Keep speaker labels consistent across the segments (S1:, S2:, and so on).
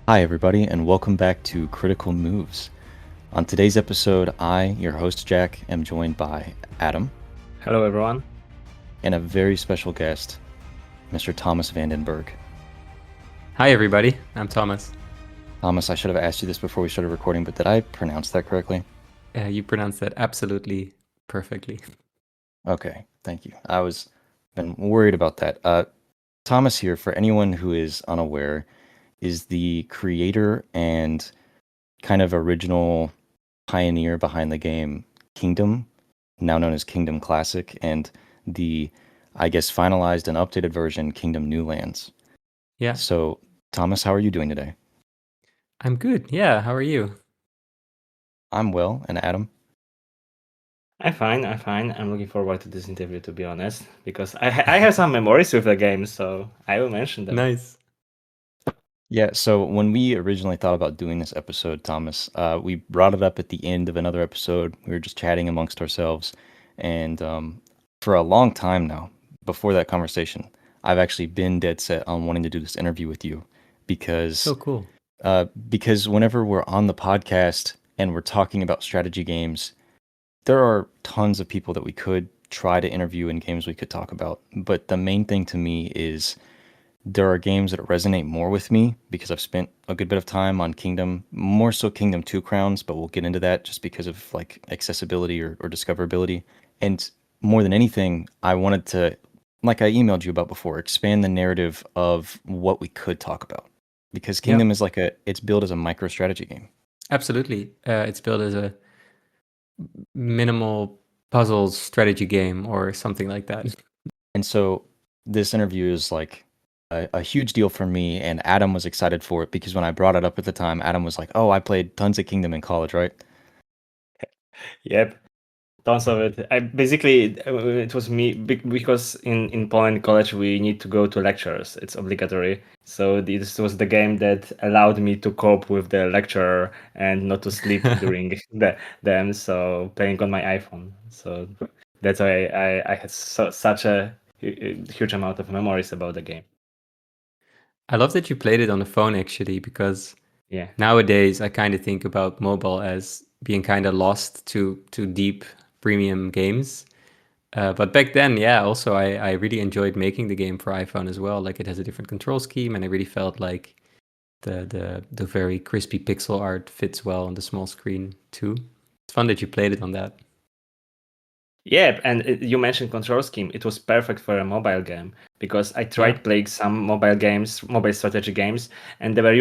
S1: Hi, everybody, and welcome back to Critical Moves. On today's episode, I, your host Jack, am joined by Adam
S2: Hello, everyone.
S1: and a very special guest, Mr. Thomas Vandenberg.
S3: Hi, everybody. I'm Thomas.
S1: Thomas, I should have asked you this before we started recording, but did I pronounce that correctly?
S3: You pronounced that absolutely perfectly.
S1: Okay, thank you. I was been worried about that. Thomas here, for anyone who is unaware, is the creator and kind of original pioneer behind the game Kingdom, now known as Kingdom Classic, and the, I guess, finalized and updated version Kingdom New Lands.
S3: Yeah,
S1: So, Thomas, how are you doing today?
S3: I'm good. Yeah, how are you?
S1: I'm well, and Adam?
S2: I'm fine. I'm looking forward to this interview, to be honest, because I have some memories with the game, so I will mention them.
S3: Nice.
S1: Yeah, so when we originally thought about doing this episode, Thomas, we brought it up at the end of another episode. We were just chatting amongst ourselves, and for a long time now, before that conversation, I've actually been dead set on wanting to do this interview with you because
S3: So cool.
S1: because whenever we're on the podcast and we're talking about strategy games, there are tons of people that we could try to interview and games we could talk about. But the main thing to me is there are games that resonate more with me because I've spent a good bit of time on Kingdom, more so Kingdom 2 Crowns, but we'll get into that just because of like accessibility or discoverability. And more than anything, I wanted to, like I emailed you about before, expand the narrative of what we could talk about. Because
S3: Yeah,
S1: Kingdom is it's built as a micro strategy game.
S3: absolutely. It's built as a minimal puzzles strategy game or something like that.
S1: And so this interview is like a huge deal for me, and Adam was excited for it because when I brought it up at the time, Adam was like, "Oh, I played tons of Kingdom in college, right?"
S2: Yep, tons of it. It was me because in Poland college we need to go to lectures. It's obligatory. So this was the game that allowed me to cope with the lecture and not to sleep during them. So playing on my iPhone. So that's why I had such a huge amount of memories about the game.
S3: I love that you played it on the phone actually, because
S2: Yeah.
S3: nowadays I kind of think about mobile as being kind of lost to deep premium games. But back then, yeah, also I really enjoyed making the game for iPhone as well. Like it has a different control scheme, and I really felt like the very crispy pixel art fits well on the small screen too. It's fun that you played it on that.
S2: Yeah, and you mentioned control scheme. It was perfect for a mobile game because I
S3: Yeah,
S2: tried playing some mobile games, mobile strategy games, and they were,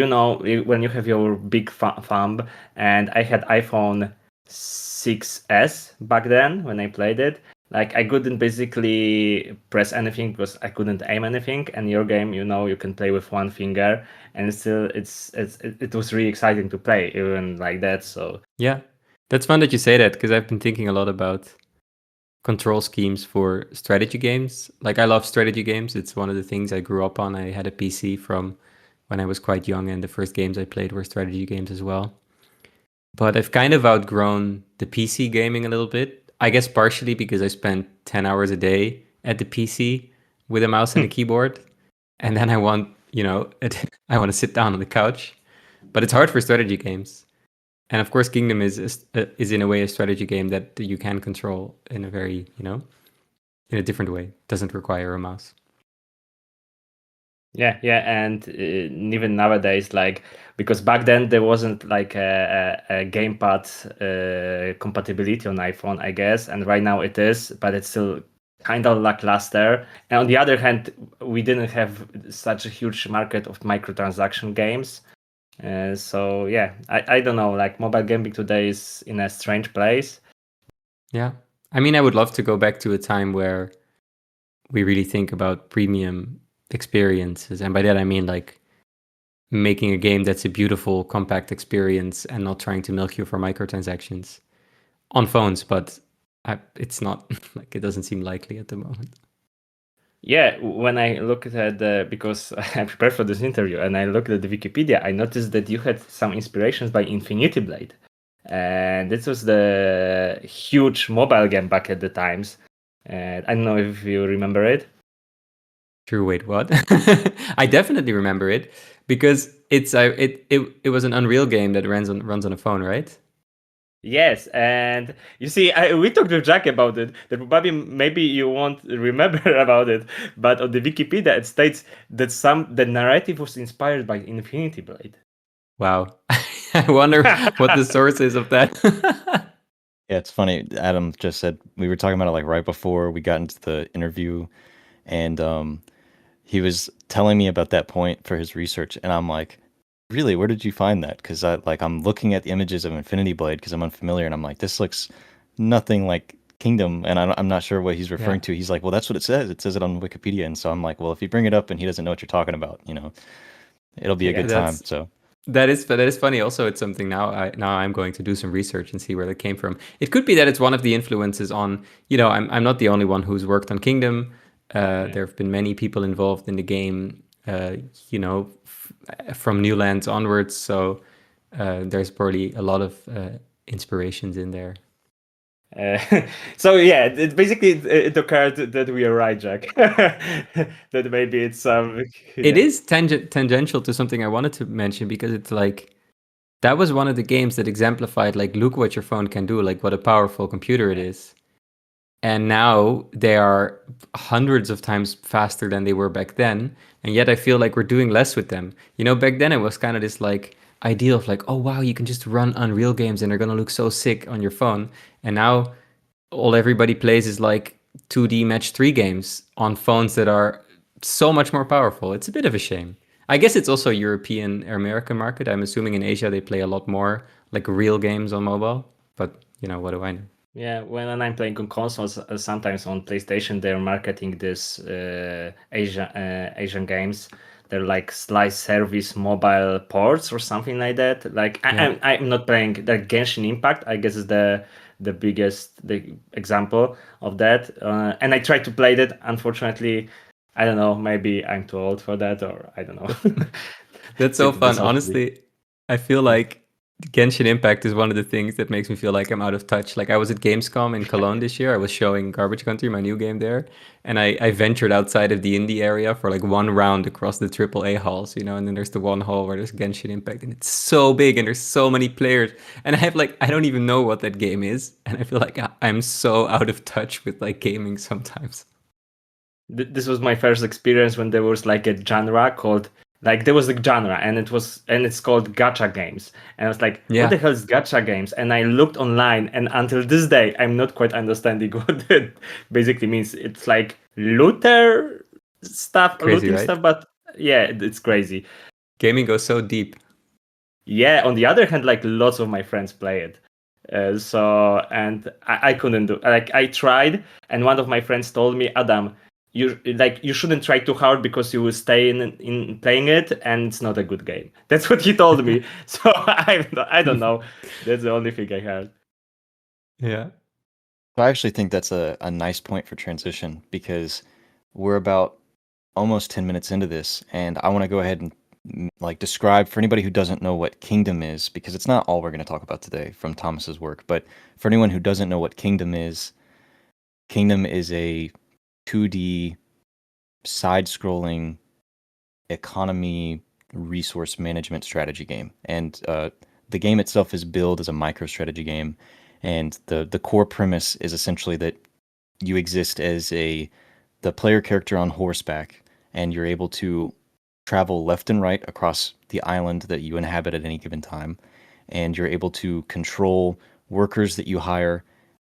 S2: when you have your big thumb, and I had iPhone 6S back then when I played it. Like I couldn't basically press anything because I couldn't aim anything. And your game, you can play with one finger, and still, it was really exciting to play even like that. So
S3: yeah, that's fun that you say that, because I've been thinking a lot about control schemes for strategy games. Like I love strategy games. It's one of the things I grew up on. I had a PC from when I was quite young, and the first games I played were strategy games as well. But I've kind of outgrown the PC gaming a little bit. I guess partially because I spent 10 hours a day at the PC with a mouse and a keyboard. And then I want, I want to sit down on the couch. But it's hard for strategy games. And of course, Kingdom is in a way a strategy game that you can control in a very, in a different way. Doesn't require a mouse.
S2: yeah, yeah, and even nowadays, like because back then there wasn't like a gamepad compatibility on iPhone, I guess, and right now it is, but it's still kind of lackluster. And on the other hand, we didn't have such a huge market of microtransaction games. So yeah, I don't know, like mobile gaming today is in a strange place.
S3: Yeah. I mean, I would love to go back to a time where we really think about premium experiences. And by that, I mean like making a game that's a beautiful, compact experience and not trying to milk you for microtransactions on phones. But it's not like it doesn't seem likely at the moment.
S2: Yeah, when I looked at because I prepared for this interview and I looked at the Wikipedia, I noticed that you had some inspirations by Infinity Blade. And this was the huge mobile game back at the times. I don't know if you remember it.
S3: True, wait, what? I definitely remember it because it was an Unreal game that runs on a phone, right?
S2: Yes, and you see, we talked with Jack about it. That probably maybe you won't remember about it, but on the Wikipedia it states that the narrative was inspired by Infinity Blade.
S3: Wow. I wonder what the source is of that.
S1: Yeah, it's funny. Adam just said we were talking about it like right before we got into the interview, and he was telling me about that point for his research, and I'm like, really, where did you find that? Because I'm looking at the images of Infinity Blade because I'm unfamiliar, and I'm like, this looks nothing like Kingdom, and I'm not sure what he's referring
S3: Yeah.
S1: to. He's like, well, that's what it says. It says it on Wikipedia, and so I'm like, well, if you bring it up and he doesn't know what you're talking about, it'll be a
S2: Yeah.
S1: good time. So.
S3: That is funny. Also, it's something I'm going to do some research and see where that came from. It could be that it's one of the influences on. I'm not the only one who's worked on Kingdom.
S2: Yeah.
S3: There have been many people involved in the game. From New Lands onwards. So there's probably a lot of inspirations in there.
S2: So yeah, it occurred that we are right, Jack. That maybe it's some.
S3: It is tangential to something I wanted to mention because it's like that was one of the games that exemplified like look what your phone can do, like what a powerful computer it is. And now they are hundreds of times faster than they were back then, and yet I feel like we're doing less with them. Back then it was kind of this like idea of like, oh wow, you can just run Unreal games and they're gonna look so sick on your phone. And now all everybody plays is like 2D match 3 games on phones that are so much more powerful. It's a bit of a shame. I guess it's also European or American market. I'm assuming in Asia they play a lot more like real games on mobile. But what do I know?
S2: Yeah, when I'm playing on consoles, sometimes on PlayStation, they're marketing this Asian games. They're like slice service mobile ports or something like that. Like I'm not playing the Genshin Impact. I guess is the biggest example of that. And I tried to play that. Unfortunately, I don't know. Maybe I'm too old for that, or I don't know.
S3: That's so fun. Honestly, I feel like Genshin Impact is one of the things that makes me feel like I'm out of touch. Like I was at Gamescom in Cologne this year. I was showing Garbage Country, my new game there. And I ventured outside of the indie area for like one round across the AAA halls, and then there's the one hall where there's Genshin Impact and it's so big and there's so many players. And I don't even know what that game is. And I feel like I'm so out of touch with like gaming sometimes.
S2: This was my first experience when there was like a genre called there was a genre and it's called gacha games, and I was like, what the hell is gacha games? And I looked online, and until this day I'm not quite understanding what it basically means. It's like looting stuff,
S3: right?
S2: But yeah, it's crazy.
S3: Gaming goes so deep.
S2: Yeah, on the other hand, like lots of my friends play it. And I couldn't do, like, I tried, and one of my friends told me, Adam, you shouldn't try too hard because you will stay in playing it, and it's not a good game. That's what he told me. So I don't know. That's the only thing I heard.
S3: Yeah.
S1: I actually think that's a nice point for transition because we're about almost 10 minutes into this, and I want to go ahead and like describe for anybody who doesn't know what Kingdom is, because it's not all we're going to talk about today from Thomas's work, but for anyone who doesn't know what Kingdom is a 2D side-scrolling economy resource management strategy game, and the game itself is billed as a micro-strategy game, and the core premise is essentially that you exist as the player character on horseback, and you're able to travel left and right across the island that you inhabit at any given time, and you're able to control workers that you hire,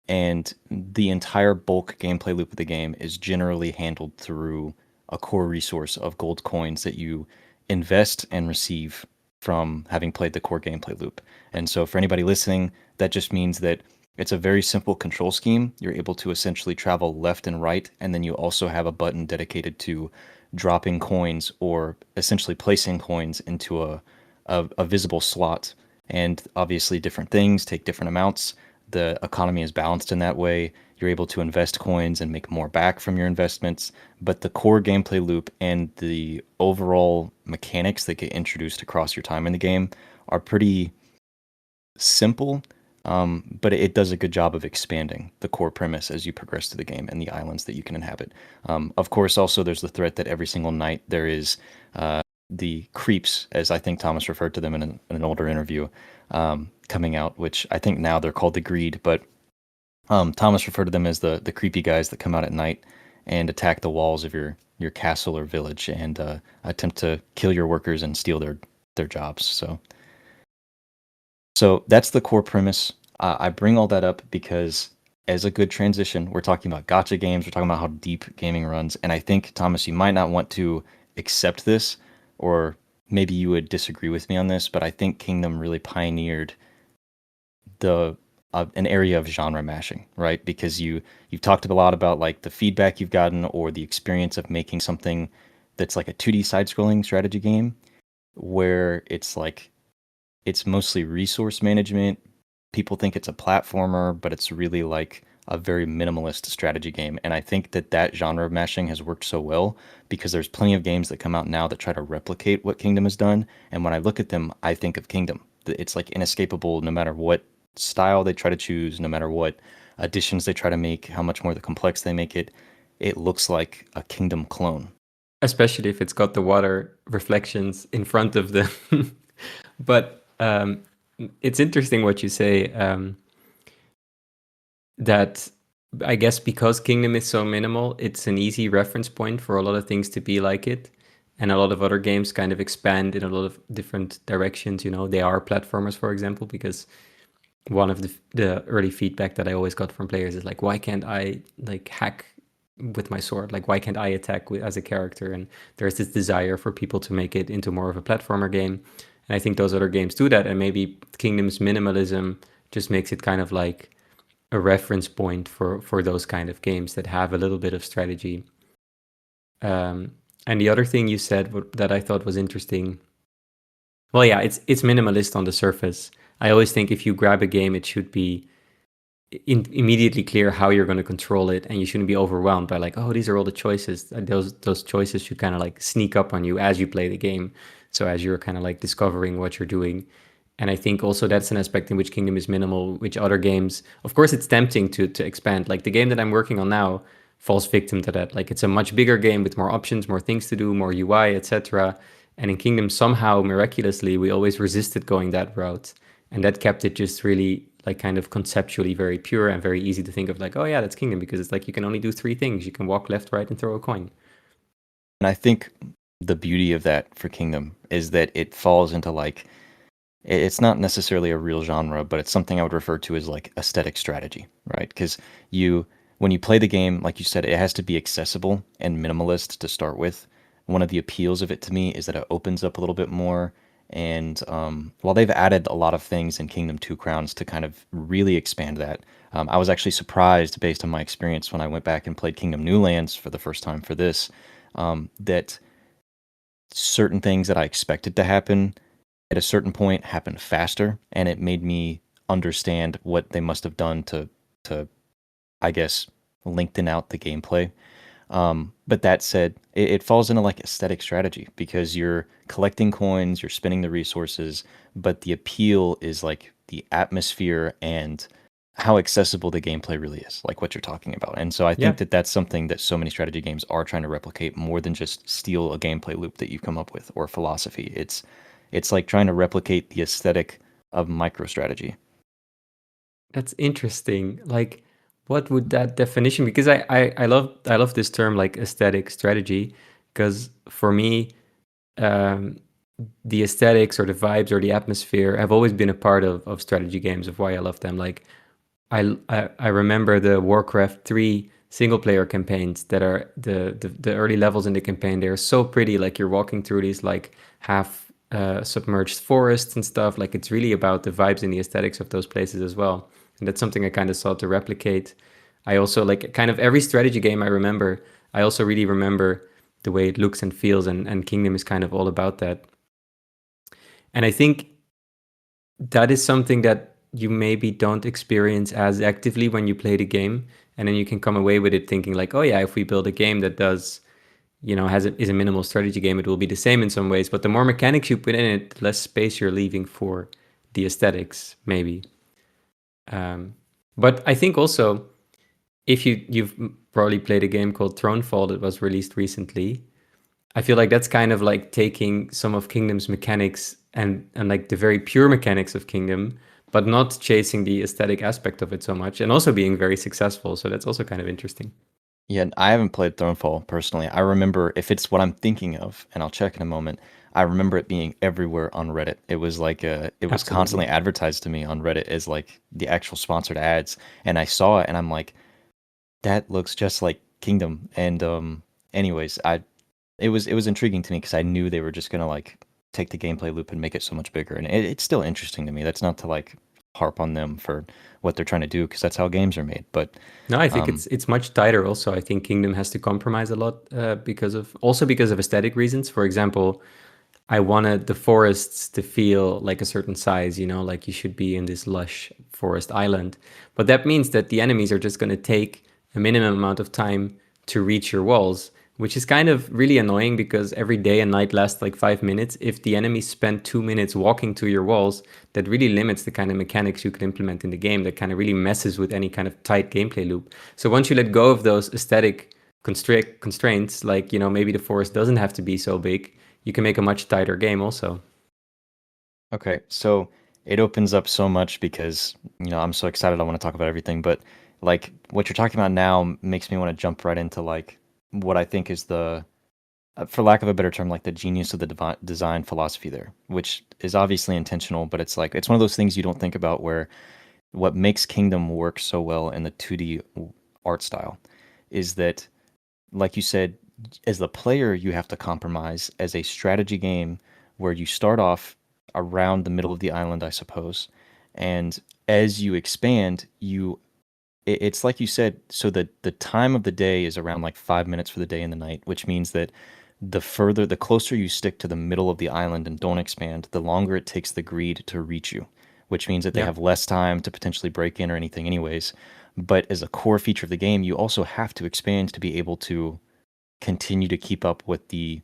S1: and the entire bulk gameplay loop of the game is generally handled through a core resource of gold coins that you invest and receive from having played the core gameplay loop. And so for anybody listening, that just means that it's a very simple control scheme. You're able to essentially travel left and right, and then you also have a button dedicated to dropping coins or essentially placing coins into a visible slot. And obviously different things take different amounts. The economy is balanced in that way. You're able to invest coins and make more back from your investments. But the core gameplay loop and the overall mechanics that get introduced across your time in the game are pretty simple, but it does a good job of expanding the core premise as you progress through the game and the islands that you can inhabit. Of course, also there's the threat that every single night there is the creeps, as I think Thomas referred to them in an older interview, coming out, which I think now they're called the Greed, but Thomas referred to them as the creepy guys that come out at night and attack the walls of your castle or village and attempt to kill your workers and steal their jobs. So that's the core premise. I bring all that up because as a good transition, we're talking about gacha games, we're talking about how deep gaming runs, and I think, Thomas, you might not want to accept this, or maybe you would disagree with me on this, but I think Kingdom really pioneered an area of genre mashing, right? Because you've talked a lot about like the feedback you've gotten or the experience of making something that's like a 2D side-scrolling strategy game where it's mostly resource management. People think it's a platformer, but it's really like a very minimalist strategy game. And I think that genre mashing has worked so well because there's plenty of games that come out now that try to replicate what Kingdom has done. And when I look at them, I think of Kingdom. It's like inescapable no matter what style they try to choose, no matter what additions they try to make, how much more the complex they make it. It looks like a Kingdom clone.
S3: Especially if it's got the water reflections in front of the. But it's interesting what you say, that I guess because Kingdom is so minimal, it's an easy reference point for a lot of things to be like it. And a lot of other games kind of expand in a lot of different directions. They are platformers, for example, because one of the early feedback that I always got from players is like, why can't I like hack with my sword? Like, why can't I attack as a character? And there's this desire for people to make it into more of a platformer game. And I think those other games do that. And maybe Kingdom's minimalism just makes it kind of like a reference point for those kind of games that have a little bit of strategy. And the other thing you said that I thought was interesting, well, yeah, it's minimalist on the surface. I always think if you grab a game, it should be immediately clear how you're going to control it, and you shouldn't be overwhelmed by like, oh, these are all the choices. Those choices should kind of like sneak up on you as you play the game. So as you're kind of like discovering what you're doing. And I think also that's an aspect in which Kingdom is minimal, which other games, of course, it's tempting to expand. Like the game that I'm working on now falls victim to that. Like it's a much bigger game with more options, more things to do, more UI, etc. And in Kingdom, somehow miraculously, we always resisted going that route, and that kept it just really like kind of conceptually very pure and very easy to think of like, oh yeah, that's Kingdom, because it's like you can only do 3 things. You can walk left, right, and throw a coin.
S1: And I think the beauty of that for Kingdom is that it falls into like, it's not necessarily a real genre, but it's something I would refer to as like aesthetic strategy, right? Because when you play the game, like you said, it has to be accessible and minimalist to start with. One of the appeals of it to me is that it opens up a little bit more. And while they've added a lot of things in Kingdom 2 Crowns to kind of really expand that, I was actually surprised based on my experience when I went back and played Kingdom New Lands for the first time for this, that certain things that I expected to happen at a certain point happened faster, and it made me understand what they must have done to I guess lengthen out the gameplay. But that said, it falls into like aesthetic strategy because you're collecting coins, you're spending the resources, but the appeal is like the atmosphere and how accessible the gameplay really is, like what you're talking about. And so I think that that's something that so many strategy games are trying to replicate more than just steal a gameplay loop that you've come up with or philosophy. It's like trying to replicate the aesthetic of MicroStrategy.
S3: That's interesting. Like, what would that definition be? Because I love this term like aesthetic strategy, because for me, the aesthetics or the vibes or the atmosphere have always been a part of strategy games, of why I love them. Like I remember the Warcraft 3 single player campaigns that are the early levels in the campaign. They're so pretty. Like you're walking through these like half submerged forests and stuff. Like it's really about the vibes and the aesthetics of those places as well. And that's something I kind of sought to replicate. I also like kind of every strategy game I remember. I also really remember the way it looks and feels, and Kingdom is kind of all about that. And I think that is something that you maybe don't experience as actively when you play the game, and then you can come away with it thinking like, oh yeah, if we build a game that does, is a minimal strategy game, it will be the same in some ways. But the more mechanics you put in it, the less space you're leaving for the aesthetics, maybe. But I think also, if you've probably played a game called Thronefall that was released recently, I feel like that's kind of like taking some of Kingdom's mechanics and like the very pure mechanics of Kingdom, but not chasing the aesthetic aspect of it so much, and also being very successful. So that's also kind of interesting.
S1: Yeah, I haven't played Thronefall personally. I remember if it's what I'm thinking of, and I'll check in a moment. I remember it being everywhere on Reddit. It was like it was constantly
S3: Absolutely.
S1: advertised to me on Reddit as like the actual sponsored ads, and I saw it and I'm like, that looks just like Kingdom. And anyways, I it was intriguing to me because I knew they were just gonna like take the gameplay loop and make it so much bigger, and it's still interesting to me. That's not to like harp on them for what they're trying to do because that's how games are made. But
S3: No, I think
S1: um,
S3: it's much tighter. Also, I think Kingdom has to compromise a lot because of aesthetic reasons. For example, I wanted the forests to feel like a certain size, like you should be in this lush forest island. But that means that the enemies are just going to take a minimum amount of time to reach your walls, which is kind of really annoying because every day and night lasts like 5 minutes. If the enemies spend 2 minutes walking to your walls, that really limits the kind of mechanics you could implement in the game. That kind of really messes with any kind of tight gameplay loop. So once you let go of those aesthetic constraints, like, maybe the forest doesn't have to be so big, you can make a much tighter game also.
S1: okay, so it opens up so much because I'm so excited. I want to talk about everything, but like what you're talking about now makes me want to jump right into like what I think is the for lack of a better term, like the genius of the design philosophy there, which is obviously intentional, but it's like it's one of those things you don't think about where what makes Kingdom work so well in the 2D art style is that, like you said, as the player, you have to compromise as a strategy game where you start off around the middle of the island, I suppose, and as you expand, it's like you said, so the time of the day is around like 5 minutes for the day and the night, which means that the closer you stick to the middle of the island and don't expand, the longer it takes the greed to reach you, which means that they
S3: Yeah.
S1: have less time to potentially break in or anything anyways. But as a core feature of the game, you also have to expand to be able to continue to keep up with the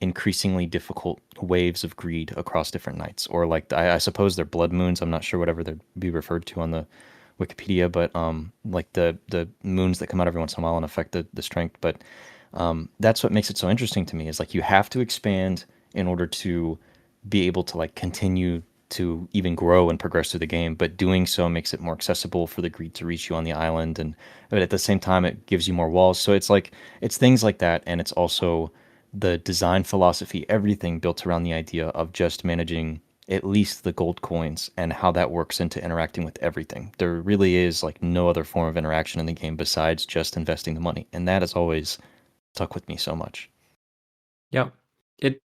S1: increasingly difficult waves of greed across different nights. Or like I suppose they're blood moons. I'm not sure whatever they'd be referred to on the Wikipedia, but like the moons that come out every once in a while and affect the strength. But that's what makes it so interesting to me is like you have to expand in order to be able to like continue to even grow and progress through the game, but doing so makes it more accessible for the greed to reach you on the island, and but at the same time it gives you more walls. So it's like it's things like that, and it's also the design philosophy, everything built around the idea of just managing at least the gold coins and how that works into interacting with everything. There really is like no other form of interaction in the game besides just investing the money, and that has always stuck with me so much.
S3: Yeah.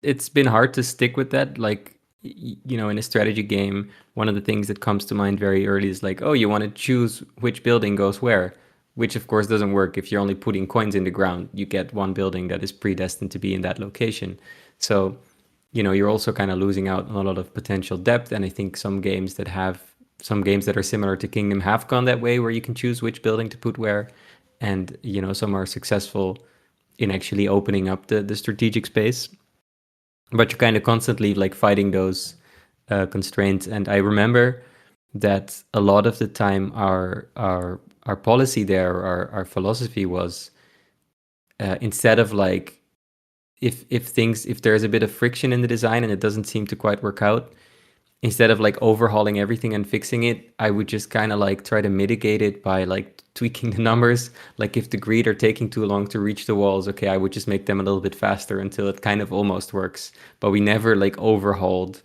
S3: It's been hard to stick with that. Like, in a strategy game, one of the things that comes to mind very early is like, oh, you want to choose which building goes where, which of course doesn't work if you're only putting coins in the ground. You get one building that is predestined to be in that location. So, you're also kind of losing out on a lot of potential depth. And I think some games that are similar to Kingdom have gone that way where you can choose which building to put where. And, some are successful in actually opening up the strategic space, but you're kind of constantly like fighting those constraints. And I remember that a lot of the time our policy there, our philosophy was, instead of like, if there's a bit of friction in the design and it doesn't seem to quite work out, instead of like overhauling everything and fixing it, I would just kind of like try to mitigate it by like tweaking the numbers. Like if the greed are taking too long to reach the walls, okay, I would just make them a little bit faster until it kind of almost works. But we never like overhauled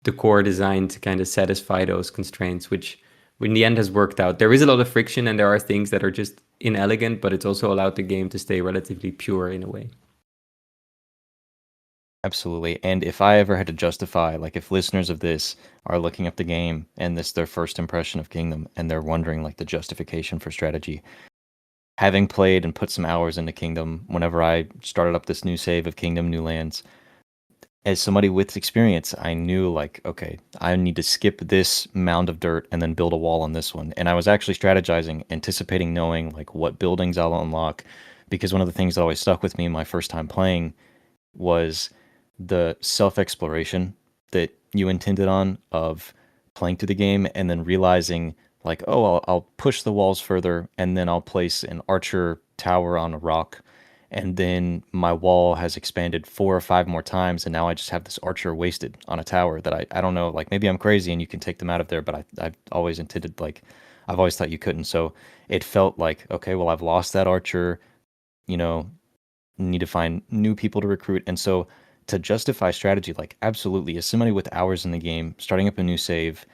S3: the core design to kind of satisfy those constraints, which in the end has worked out. There is a lot of friction and there are things that are just inelegant, but it's also allowed the game to stay relatively pure in a way.
S1: Absolutely. And if I ever had to justify, like if listeners of this are looking up the game and this their first impression of Kingdom and they're wondering like the justification for strategy, having played and put some hours into Kingdom, whenever I started up this new save of Kingdom New Lands, as somebody with experience, I knew like, okay, I need to skip this mound of dirt and then build a wall on this one. And I was actually strategizing, anticipating knowing like what buildings I'll unlock, because one of the things that always stuck with me my first time playing was the self-exploration that you intended on of playing through the game and then realizing like, oh, I'll push the walls further and then I'll place an archer tower on a rock and then my wall has expanded 4 or 5 more times, and now I just have this archer wasted on a tower that I don't know, like maybe I'm crazy and you can take them out of there, but I've always intended, like, I've always thought you couldn't. So it felt like, okay, well, I've lost that archer, you know, need to find new people to recruit. And so to justify strategy, like, absolutely, as somebody with hours in the game, starting up a new save,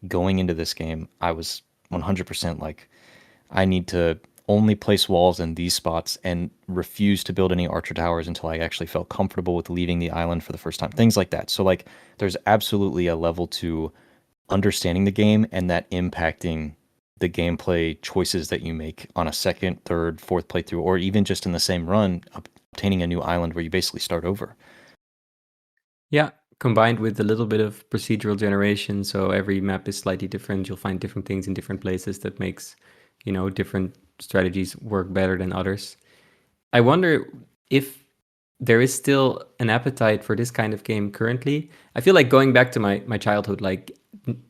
S1: going into this game, I was 100% like, I need to only place walls in these spots and refuse to build any archer towers until I actually felt comfortable with leaving the island for the first time. Things like that. So like there's absolutely a level to understanding the game and that impacting the gameplay choices that you make on a second, third, fourth playthrough, or even just in the same run, obtaining a new island where you basically start over.
S3: Yeah, combined with a little bit of procedural generation, so every map is slightly different. You'll find different things in different places that makes, different strategies work better than others. I wonder if there is still an appetite for this kind of game currently. I feel like going back to my childhood, like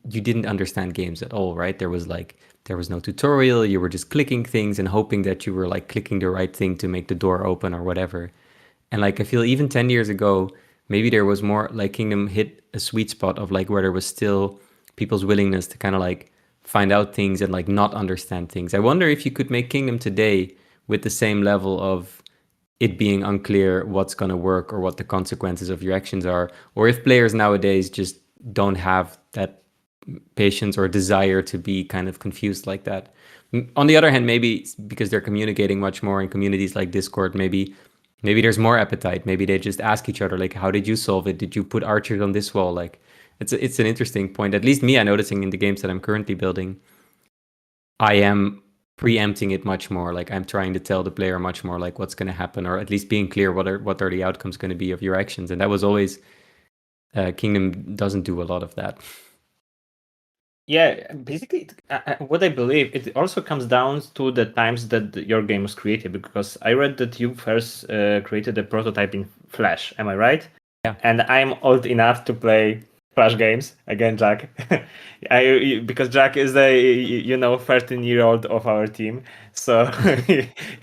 S3: you didn't understand games at all, right? There was no tutorial. You were just clicking things and hoping that you were like clicking the right thing to make the door open or whatever. And like I feel even 10 years ago, maybe there was more like Kingdom hit a sweet spot of like where there was still people's willingness to kind of like find out things and like not understand things. I wonder if you could make Kingdom today with the same level of it being unclear what's going to work or what the consequences of your actions are, or if players nowadays just don't have that patience or desire to be kind of confused like that. On the other hand, maybe it's because they're communicating much more in communities like Discord, maybe there's more appetite. Maybe they just ask each other like, how did you solve it? Did you put archers on this wall? Like it's an interesting point. At least me, I'm noticing in the games that I'm currently building, I am preempting it much more. Like I'm trying to tell the player much more like what's going to happen, or at least being clear what are the outcomes going to be of your actions. And that was always Kingdom doesn't do a lot of that.
S2: Yeah, basically, what I believe, it also comes down to the times that your game was created. Because I read that you first created a prototype in Flash. Am I right?
S3: Yeah.
S2: And I'm old enough to play Flash games again, Jack. Because Jack is the 13-year-old of our team, so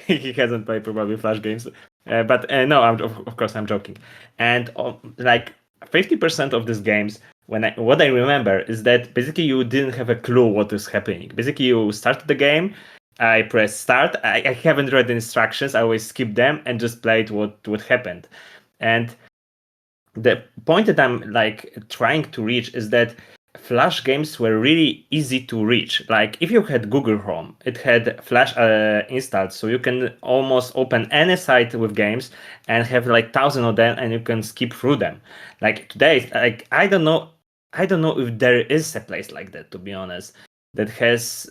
S2: he hasn't played probably Flash games. But no, of course I'm joking. And like 50% of these games, what I remember is that basically you didn't have a clue what is happening. Basically, you started the game, I press start. I haven't read the instructions. I always skip them and just played what happened. And the point that I'm like trying to reach is that Flash games were really easy to reach. Like if you had Google Chrome, it had Flash installed, so you can almost open any site with games and have like thousands of them, and you can skip through them. Like today, like I don't know if there is a place like that, to be honest, that has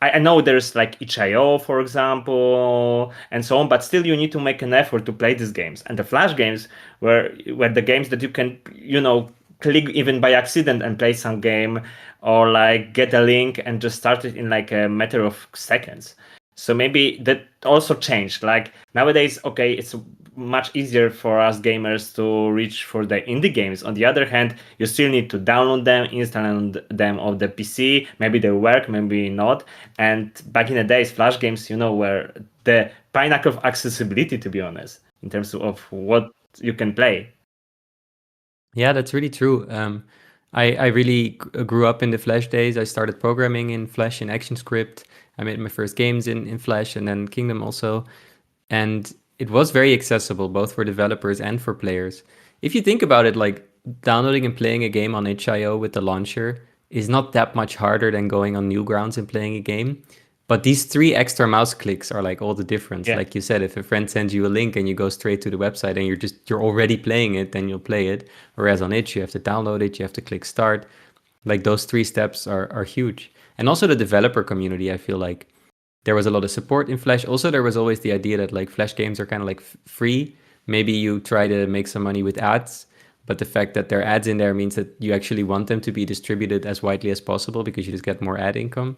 S2: I know there's like itch.io, for example, and so on, but still you need to make an effort to play these games. And the Flash games were the games that you can click even by accident and play some game, or like get a link and just start it in like a matter of seconds. So maybe that also changed. Like nowadays, okay, it's much easier for us gamers to reach for the indie games. On the other hand, you still need to download them, install them on the PC. Maybe they work, maybe not. And back in the days, Flash games, were the pinnacle of accessibility, to be honest, in terms of what you can play.
S3: Yeah, that's really true. I really grew up in the Flash days. I started programming in Flash and ActionScript. I made my first games in Flash and then Kingdom also. And it was very accessible, both for developers and for players. If you think about it, like downloading and playing a game on itch.io with the launcher is not that much harder than going on Newgrounds and playing a game. But these 3 extra mouse clicks are like all the difference.
S2: Yeah.
S3: Like you said, if a friend sends you a link and you go straight to the website and you're already playing it, then you'll play it. Whereas on itch, you have to download it, you have to click start. Like those 3 steps are huge. And also the developer community, I feel like there was a lot of support in Flash. Also, there was always the idea that like Flash games are kind of like free. Maybe you try to make some money with ads, but the fact that there are ads in there means that you actually want them to be distributed as widely as possible because you just get more ad income.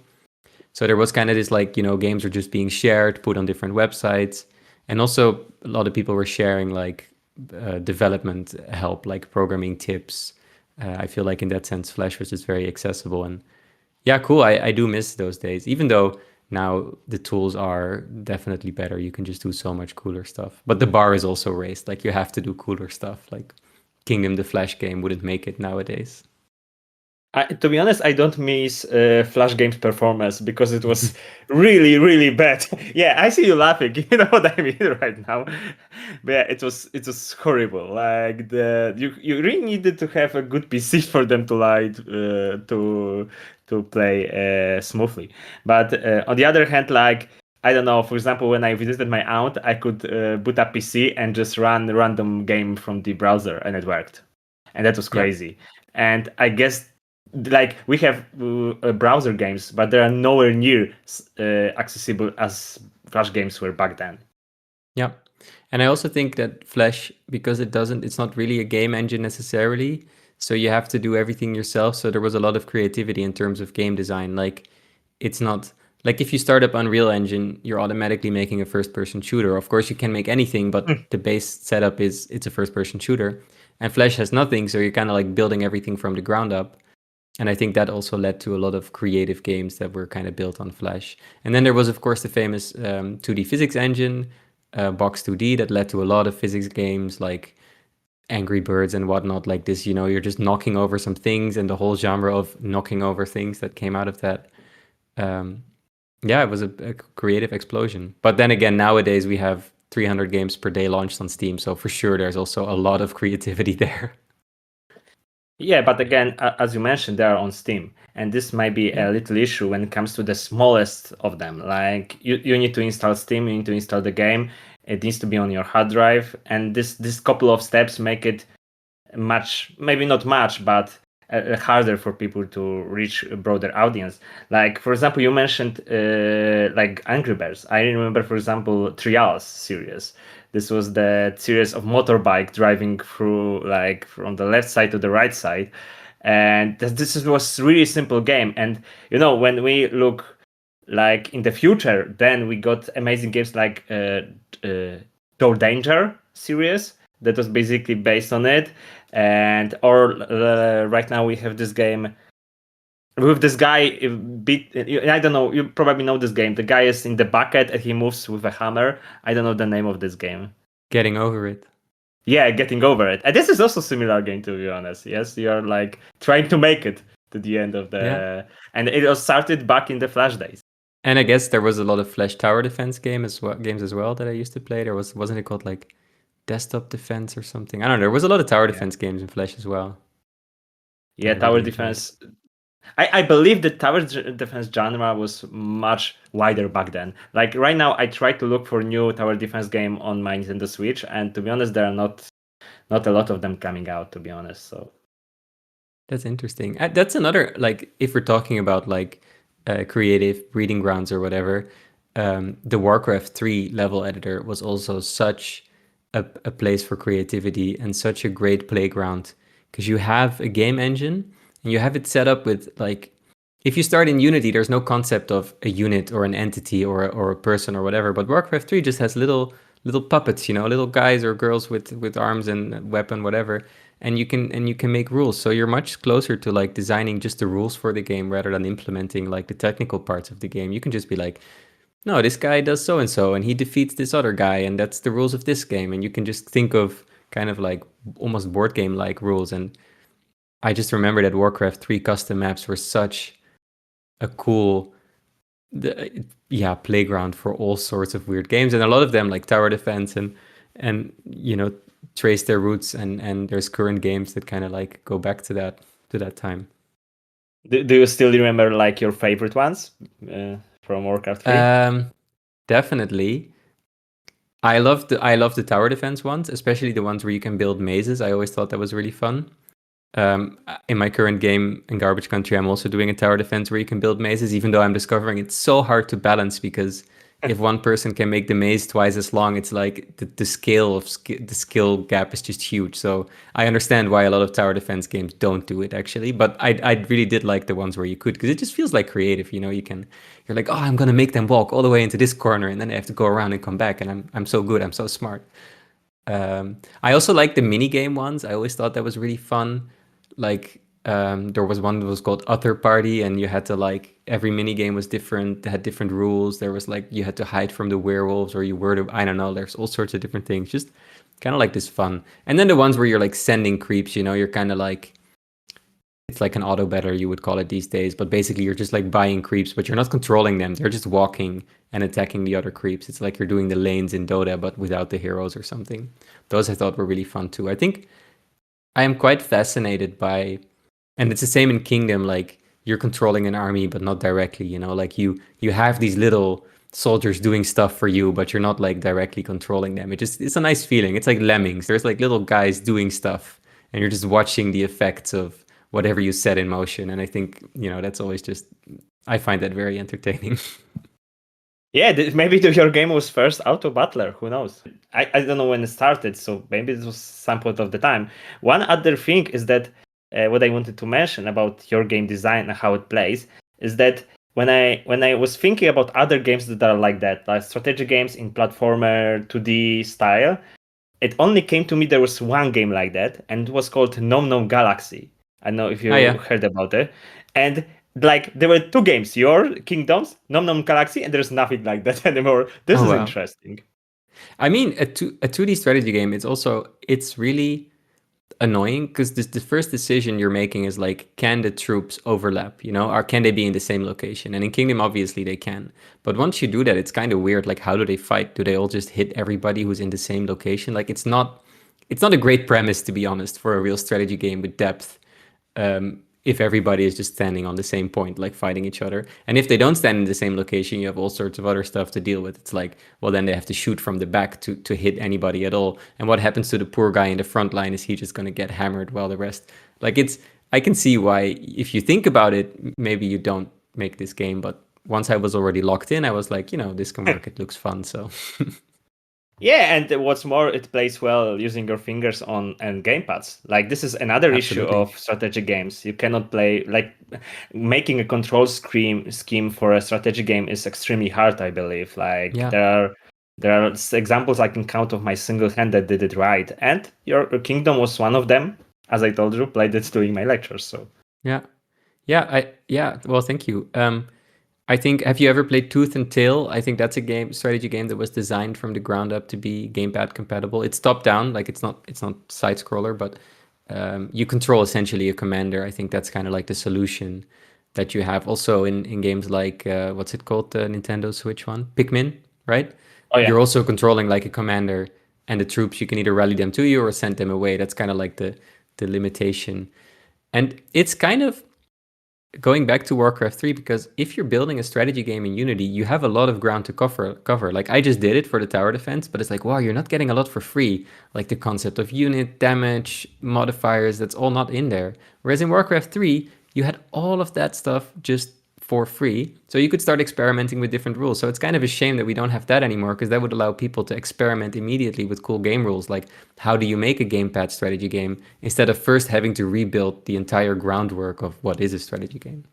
S3: So there was kind of this like, games were just being shared, put on different websites. And also a lot of people were sharing like development help, like programming tips. I feel like in that sense, Flash was just very accessible. And yeah, cool. I do miss those days, even though now the tools are definitely better. You can just do so much cooler stuff. But the bar is also raised. Like you have to do cooler stuff. Like Kingdom the Flash game wouldn't make it nowadays.
S2: To be honest, I don't miss Flash Games performance because it was really, really bad. Yeah, I see you laughing. You know what I mean right now. But yeah, it was horrible. Like you really needed to have a good PC for them to to play smoothly. But on the other hand, like I don't know. For example, when I visited my aunt, I could boot up PC and just run a random game from the browser, and it worked. And that was
S3: Yeah.
S2: crazy. And I guess like we have browser games, but they are nowhere near accessible as Flash games were back then.
S3: Yeah. And I also think that Flash, because it's not really a game engine necessarily. So you have to do everything yourself. So there was a lot of creativity in terms of game design. Like it's not like if you start up Unreal Engine, you're automatically making a first person shooter. Of course, you can make anything, but the base setup is it's a first person shooter. And Flash has nothing. So you're kind of like building everything from the ground up. And I think that also led to a lot of creative games that were kind of built on Flash. And then there was, of course, the famous 2D physics engine, Box 2D, that led to a lot of physics games like Angry Birds and whatnot. Like this, you're just knocking over some things, and the whole genre of knocking over things that came out of that. Yeah, it was a creative explosion. But then again, nowadays we have 300 games per day launched on Steam. So for sure, there's also a lot of creativity there.
S2: Yeah, but again, as you mentioned, they are on Steam, and this might be a little issue when it comes to the smallest of them. Like you need to install Steam, you need to install the game. It needs to be on your hard drive, and this couple of steps make it much, maybe not much, but harder for people to reach a broader audience. Like for example, you mentioned like Angry Birds. I remember, for example, Trials series. This was the series of motorbike driving through like from the left side to the right side, and this was really simple game. And when we look like in the future, then we got amazing games like Door Danger series that was basically based on it, and right now we have this game with this guy. I don't know. You probably know this game. The guy is in the bucket and he moves with a hammer. I don't know the name of this game.
S3: Getting over it.
S2: Yeah, Getting Over It. And this is also a similar game, to be honest. Yes, you are like trying to make it to the end of the.
S3: Yeah.
S2: And it was started back in the Flash days.
S3: And I guess there was a lot of Flash tower defense games as well that I used to play. Wasn't it called like Desktop Defense or something? I don't know. There was a lot of tower defense games in Flash as well.
S2: Yeah, tower defense. I believe the tower defense genre was much wider back then. Like right now, I try to look for new tower defense game on my Nintendo Switch, and to be honest, there are not a lot of them coming out. To be honest, so
S3: that's interesting. That's another, like, if we're talking about like creative breeding grounds or whatever. The Warcraft 3 level editor was also such a place for creativity and such a great playground, because you have a game engine and you have it set up with, like, if you start in Unity, there's no concept of a unit or an entity or a person or whatever. But Warcraft 3 just has little puppets, little guys or girls with arms and weapon, whatever. And you can make rules. So you're much closer to like designing just the rules for the game rather than implementing like the technical parts of the game. You can just be like, no, this guy does so and so, and he defeats this other guy, and that's the rules of this game. And you can just think of kind of like almost board game like rules. And I just remember that Warcraft 3 custom maps were such a cool playground for all sorts of weird games, and a lot of them like tower defense and trace their roots, and there's current games that kind of like go back to that time.
S2: Do you still remember like your favorite ones from Warcraft 3?
S3: Definitely. I love the tower defense ones, especially the ones where you can build mazes. I always thought that was really fun. In my current game in Garbage Country, I'm also doing a tower defense where you can build mazes, even though I'm discovering it's so hard to balance, because if one person can make the maze twice as long, it's like the scale of the skill gap is just huge. So I understand why a lot of tower defense games don't do it, actually. But I really did like the ones where you could, because it just feels like creative. You're like, oh, I'm gonna make them walk all the way into this corner, and then they have to go around and come back. And I'm so good, I'm so smart. I also like the mini game ones. I always thought that was really fun. Like there was one that was called Utter Party, and you had to like every mini game was different. They had different rules. There was like you had to hide from the werewolves, or you were to, I don't know. There's all sorts of different things. Just kind of like this fun. And then the ones where you're like sending creeps. You're kind of like, it's like an auto better, you would call it these days, but basically you're just like buying creeps, but you're not controlling them. They're just walking and attacking the other creeps. It's like you're doing the lanes in Dota, but without the heroes or something. Those I thought were really fun too. I think I am quite fascinated by, and it's the same in Kingdom, like you're controlling an army, but not directly, like you have these little soldiers doing stuff for you, but you're not like directly controlling them. It's a nice feeling. It's like lemmings. There's like little guys doing stuff, and you're just watching the effects of whatever you set in motion. And I think, that's always just, I find that very entertaining.
S2: Yeah, maybe your game was first Auto Battler. Who knows? I don't know when it started, so maybe it was some point of the time. One other thing is that what I wanted to mention about your game design and how it plays is that when I was thinking about other games that are like that, like strategy games in platformer 2D style, it only came to me there was one game like that, and it was called Nom Nom Galaxy. I don't know if you heard about it. And like there were two games, your Kingdoms, Nom Nom Galaxy, and there's nothing like that anymore. This is interesting.
S3: I mean, a 2D strategy game, it's really annoying because the first decision you're making is like, can the troops overlap, or can they be in the same location? And in Kingdom, obviously they can. But once you do that, it's kind of weird. Like, how do they fight? Do they all just hit everybody who's in the same location? Like, it's not a great premise, to be honest, for a real strategy game with depth. If everybody is just standing on the same point, like fighting each other. And if they don't stand in the same location, you have all sorts of other stuff to deal with. It's like, well, then they have to shoot from the back to hit anybody at all. And what happens to the poor guy in the front line? Is he just going to get hammered while the rest... Like, I can see why, if you think about it, maybe you don't make this game. But once I was already locked in, I was like, this can work. It looks fun, so...
S2: Yeah, and what's more, it plays well using your fingers and gamepads. Like, this is another issue of strategy games. You cannot play, like, making a control scheme for a strategy game is extremely hard, I believe. Like, there are examples I can count of my single hand that did it right. And your Kingdom was one of them. As I told you, played it during my lectures, so...
S3: Well, thank you. I think, have you ever played Tooth and Tail? I think that's a strategy game that was designed from the ground up to be gamepad compatible. It's top down, like it's not side scroller, but you control essentially a commander. I think that's kind of like the solution that you have also in games like what's it called, the Nintendo Switch one, Pikmin, right?
S2: Oh, yeah.
S3: You're also controlling like a commander, and the troops, you can either rally them to you or send them away. That's kind of like the limitation, and it's kind of going back to Warcraft 3, because if you're building a strategy game in Unity, you have a lot of ground to cover. Like, I just did it for the tower defense, but it's like, wow, you're not getting a lot for free. Like the concept of unit, damage, modifiers, that's all not in there. Whereas in Warcraft 3, you had all of that stuff just for free. So you could start experimenting with different rules. So it's kind of a shame that we don't have that anymore, because that would allow people to experiment immediately with cool game rules. Like, how do you make a gamepad strategy game instead of first having to rebuild the entire groundwork of what is a strategy game?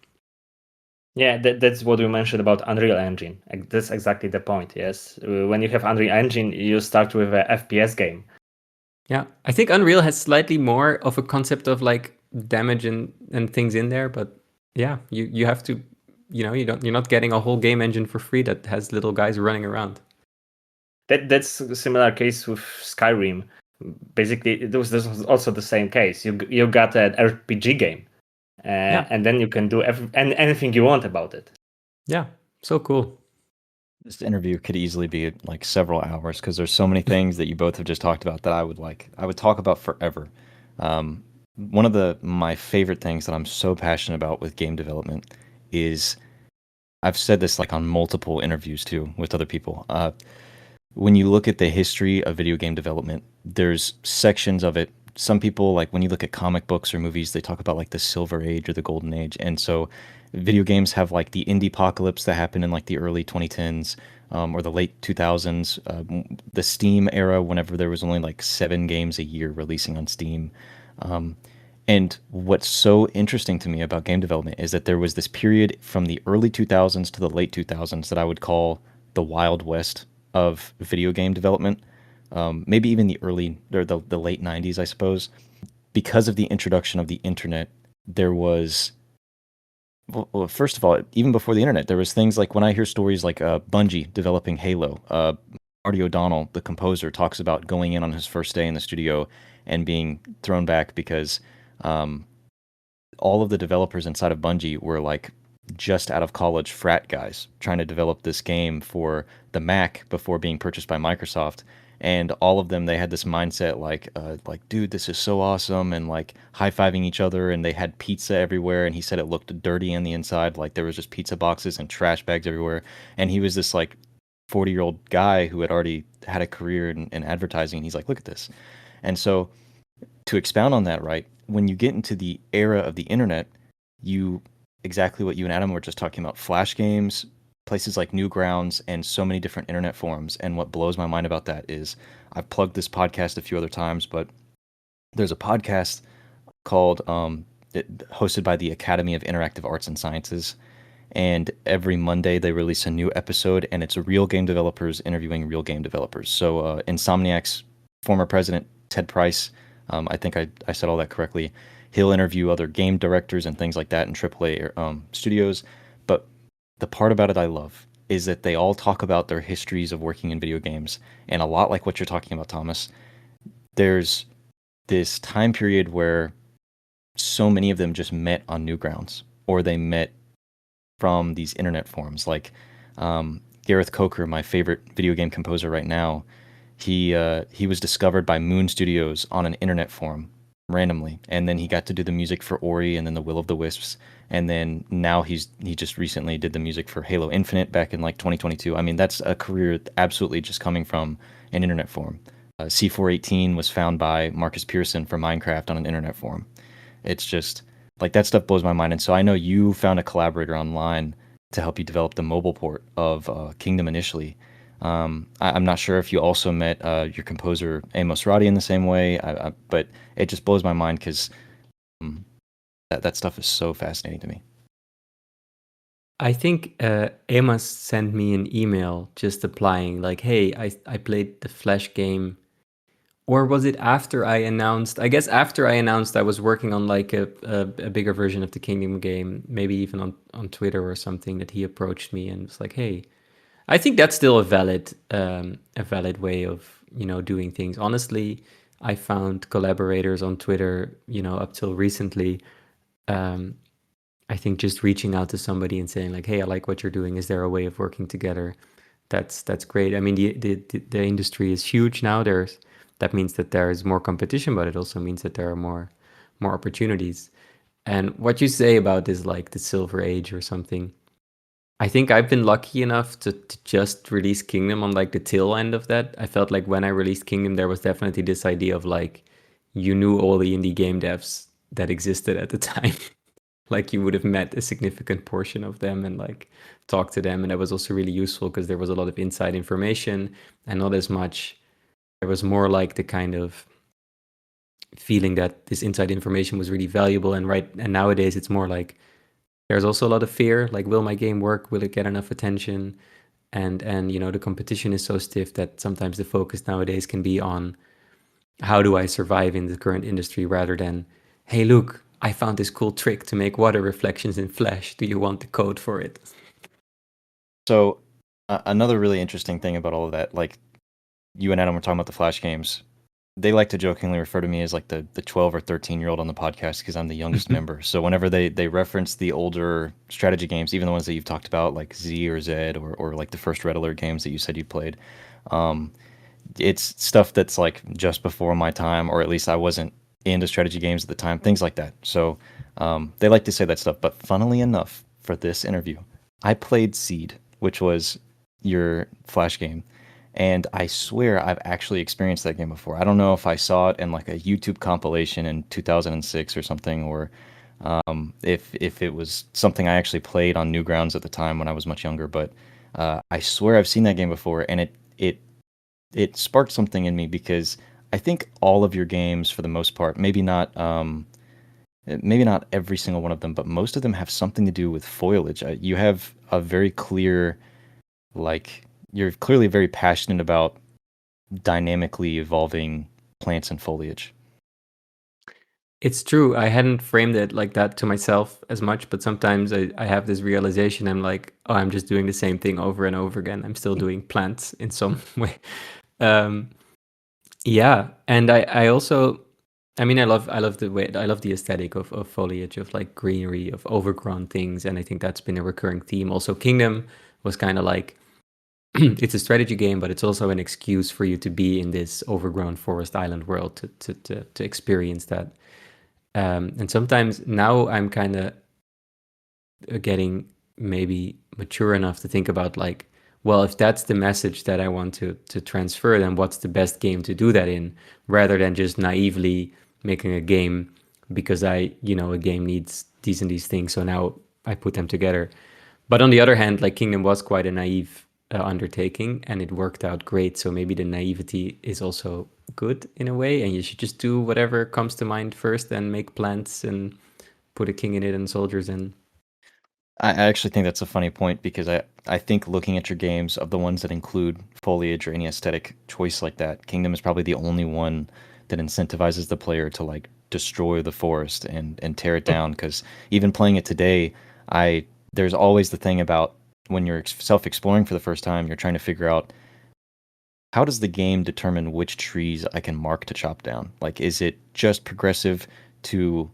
S2: Yeah, that's what we mentioned about Unreal Engine. That's exactly the point, yes. When you have Unreal Engine, you start with a FPS game.
S3: Yeah, I think Unreal has slightly more of a concept of like damage and things in there, but yeah, you have to, you're not getting a whole game engine for free that has little guys running around.
S2: That's a similar case with Skyrim. Basically, this was also the same case. You got an RPG game, and then you can do anything you want about it.
S3: Yeah, so cool.
S1: This interview could easily be like several hours, because there's so many things that you both have just talked about that I would talk about forever. One of my favorite things that I'm so passionate about with game development is, I've said this like on multiple interviews too with other people. When you look at the history of video game development, there's sections of it. Some people, like when you look at comic books or movies, they talk about like the Silver Age or the Golden Age. And so video games have like the indie apocalypse that happened in like the early 2010s or the late 2000s, the Steam era, whenever there was only like 7 games a year releasing on Steam. And what's so interesting to me about game development is that there was this period from the early 2000s to the late 2000s that I would call the Wild West of video game development. Maybe even the late 90s, I suppose. Because of the introduction of the internet, there was Well, first of all, even before the internet, there was things like when I hear stories like Bungie developing Halo, Marty O'Donnell, the composer, talks about going in on his first day in the studio and being thrown back because um, all of the developers inside of Bungie were like just out of college frat guys trying to develop this game for the Mac before being purchased by Microsoft. And all of them, they had this mindset like, dude, this is so awesome, and like high-fiving each other. And they had pizza everywhere. And he said it looked dirty on the inside, like there was just pizza boxes and trash bags everywhere. And he was this like 40-year-old guy who had already had a career in advertising. And he's like, look at this. And so to expound on that, right, when you get into the era of the internet, you exactly what you and Adam were just talking about, flash games, places like Newgrounds, and so many different internet forums. And what blows my mind about that is I've plugged this podcast a few other times, but there's a podcast called hosted by the Academy of Interactive Arts and Sciences. And every Monday they release a new episode, and it's real game developers interviewing real game developers. So Insomniac's former president Ted Price, I think I said all that correctly. He'll interview other game directors and things like that in AAA studios. But the part about it I love is that they all talk about their histories of working in video games, and a lot like what you're talking about, Thomas. There's this time period where so many of them just met on Newgrounds, or they met from these internet forums. Like Gareth Coker, my favorite video game composer right now, he was discovered by Moon Studios on an internet forum randomly, and then he got to do the music for Ori and then the Will of the Wisps, and then now he just recently did the music for Halo Infinite back in like 2022. I mean, that's a career absolutely just coming from an internet forum. C418 was found by Marcus Pearson for Minecraft on an internet forum. It's just like that stuff blows my mind. And so I know you found a collaborator online to help you develop the mobile port of Kingdom initially. I'm not sure if you also met your composer Amos Roddy in the same way, but it just blows my mind because that stuff is so fascinating to me.
S3: I think Amos sent me an email just applying, like, hey, I played the Flash game. Or was it after I announced? I guess after I announced I was working on like a bigger version of the Kingdom game, maybe even on Twitter or something, that he approached me and was like, hey, I think that's still a valid way of, doing things. Honestly, I found collaborators on Twitter, up till recently. I think just reaching out to somebody and saying like, hey, I like what you're doing. Is there a way of working together? That's great. I mean, the industry is huge now. That means that there is more competition, but it also means that there are more opportunities. And what you say about this, like the Silver Age or something, I think I've been lucky enough to just release Kingdom on like the tail end of that. I felt like when I released Kingdom, there was definitely this idea of like, you knew all the indie game devs that existed at the time. Like you would have met a significant portion of them and like talked to them. And that was also really useful because there was a lot of inside information and not as much. There was more like the kind of feeling that this inside information was really valuable. And nowadays it's more like there's also a lot of fear, like, will my game work? Will it get enough attention? And the competition is so stiff that sometimes the focus nowadays can be on how do I survive in the current industry rather than, hey, look, I found this cool trick to make water reflections in Flash. Do you want the code for it?
S1: So another really interesting thing about all of that, like you and Adam were talking about the Flash games. They like to jokingly refer to me as like the 12 or 13-year-old on the podcast because I'm the youngest member. So whenever they reference the older strategy games, even the ones that you've talked about, like Z or Z or like the first Red Alert games that you said you played, it's stuff that's like just before my time, or at least I wasn't into strategy games at the time, things like that. So they like to say that stuff. But funnily enough, for this interview, I played Seed, which was your Flash game. And I swear I've actually experienced that game before. I don't know if I saw it in like a YouTube compilation in 2006 or something, or if it was something I actually played on Newgrounds at the time when I was much younger. But I swear I've seen that game before, and it sparked something in me because I think all of your games, for the most part, maybe not every single one of them, but most of them have something to do with foliage. You have a very clear, like, you're clearly very passionate about dynamically evolving plants and foliage.
S3: It's true. I hadn't framed it like that to myself as much, but sometimes I have this realization. I'm like, oh, I'm just doing the same thing over and over again. I'm still doing plants in some way. Um, yeah, and I also, I mean, I love the way, I love the aesthetic of foliage, of like greenery, of overgrown things, and I think that's been a recurring theme. Also, Kingdom was kind of like it's a strategy game, but it's also an excuse for you to be in this overgrown forest island world to experience that. And sometimes now I'm kind of getting maybe mature enough to think about like, well, if that's the message that I want to transfer, then what's the best game to do that in, rather than just naively making a game because a game needs these and these things, so now I put them together. But on the other hand, like Kingdom was quite a naive undertaking, and it worked out great. So maybe the naivety is also good in a way, and you should just do whatever comes to mind first, and make plants and put a king in it and soldiers in.
S1: I actually think that's a funny point because I think looking at your games of the ones that include foliage or any aesthetic choice like that, Kingdom is probably the only one that incentivizes the player to like destroy the forest and tear it down. Because even playing it today, I there's always the thing about when you're self-exploring for the first time, you're trying to figure out how does the game determine which trees I can mark to chop down? Like, is it just progressive to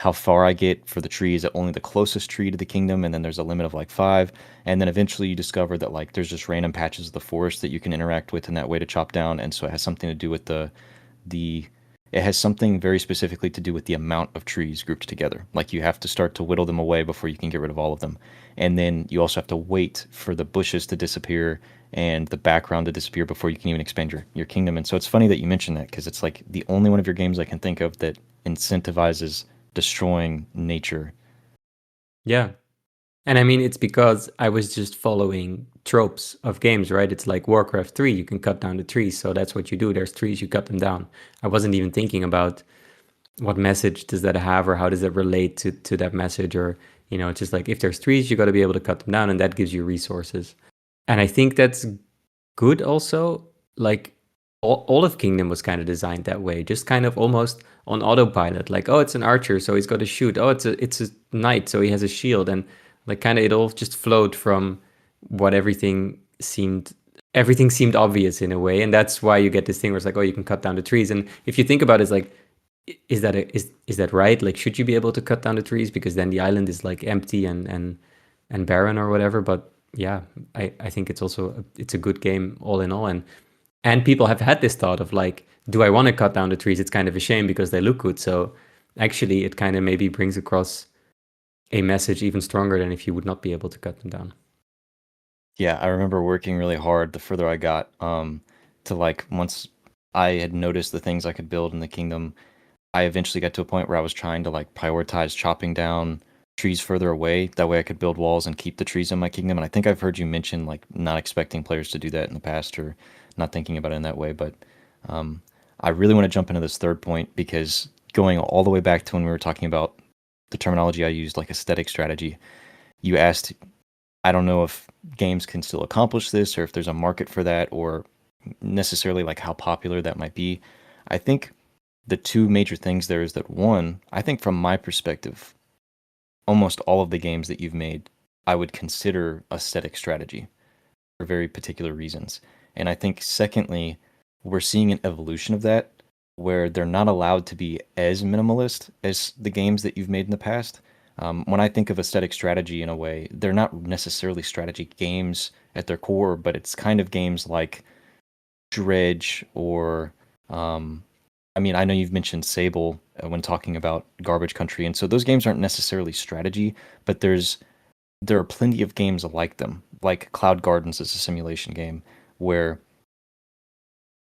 S1: how far I get for the trees at only the closest tree to the kingdom, and then there's a limit of like five, and then eventually you discover that like there's just random patches of the forest that you can interact with in that way to chop down, and so it has something to do with the it has something very specifically to do with the amount of trees grouped together. Like you have to start to whittle them away before you can get rid of all of them. And then you also have to wait for the bushes to disappear and the background to disappear before you can even expand your kingdom. And so it's funny that you mentioned that because it's like the only one of your games I can think of that incentivizes destroying nature.
S3: Yeah. And I mean, it's because I was just following tropes of games, right? It's like Warcraft 3, you can cut down the trees. So that's what you do. There's trees, you cut them down. I wasn't even thinking about what message does that have, or how does it relate to that message, or it's just like if there's trees, you got to be able to cut them down, and that gives you resources. And I think that's good also. Like all of Kingdom was kind of designed that way, just kind of almost on autopilot. Like, oh, it's an archer, so he's got to shoot. Oh, it's a knight, so he has a shield, and like kind of it all just flowed from what everything seemed obvious in a way, and that's why you get this thing where it's like, oh, you can cut down the trees. And if you think about it, it's like, is that right? Like, should you be able to cut down the trees because then the island is like empty and barren or whatever? But yeah, I think it's a good game all in all, and people have had this thought of like, do I want to cut down the trees? It's kind of a shame because they look good. So actually, it kind of maybe brings across a message even stronger than if you would not be able to cut them down.
S1: Yeah, I remember working really hard the further I got, to like once I had noticed the things I could build in the kingdom, I eventually got to a point where I was trying to like prioritize chopping down trees further away. That way I could build walls and keep the trees in my kingdom. And I think I've heard you mention like not expecting players to do that in the past or not thinking about it in that way. But um, I really want to jump into this third point because going all the way back to when we were talking about the terminology I used, like aesthetic strategy, you asked, I don't know if games can still accomplish this or if there's a market for that or necessarily like how popular that might be. I think the two major things there is that one, I think from my perspective, almost all of the games that you've made, I would consider aesthetic strategy for very particular reasons. And I think secondly, we're seeing an evolution of that where they're not allowed to be as minimalist as the games that you've made in the past. When I think of aesthetic strategy in a way, they're not necessarily strategy games at their core, but it's kind of games like Dredge or I mean, I know you've mentioned Sable when talking about Garbage Country, and so those games aren't necessarily strategy, but there are plenty of games like them, like Cloud Gardens is a simulation game where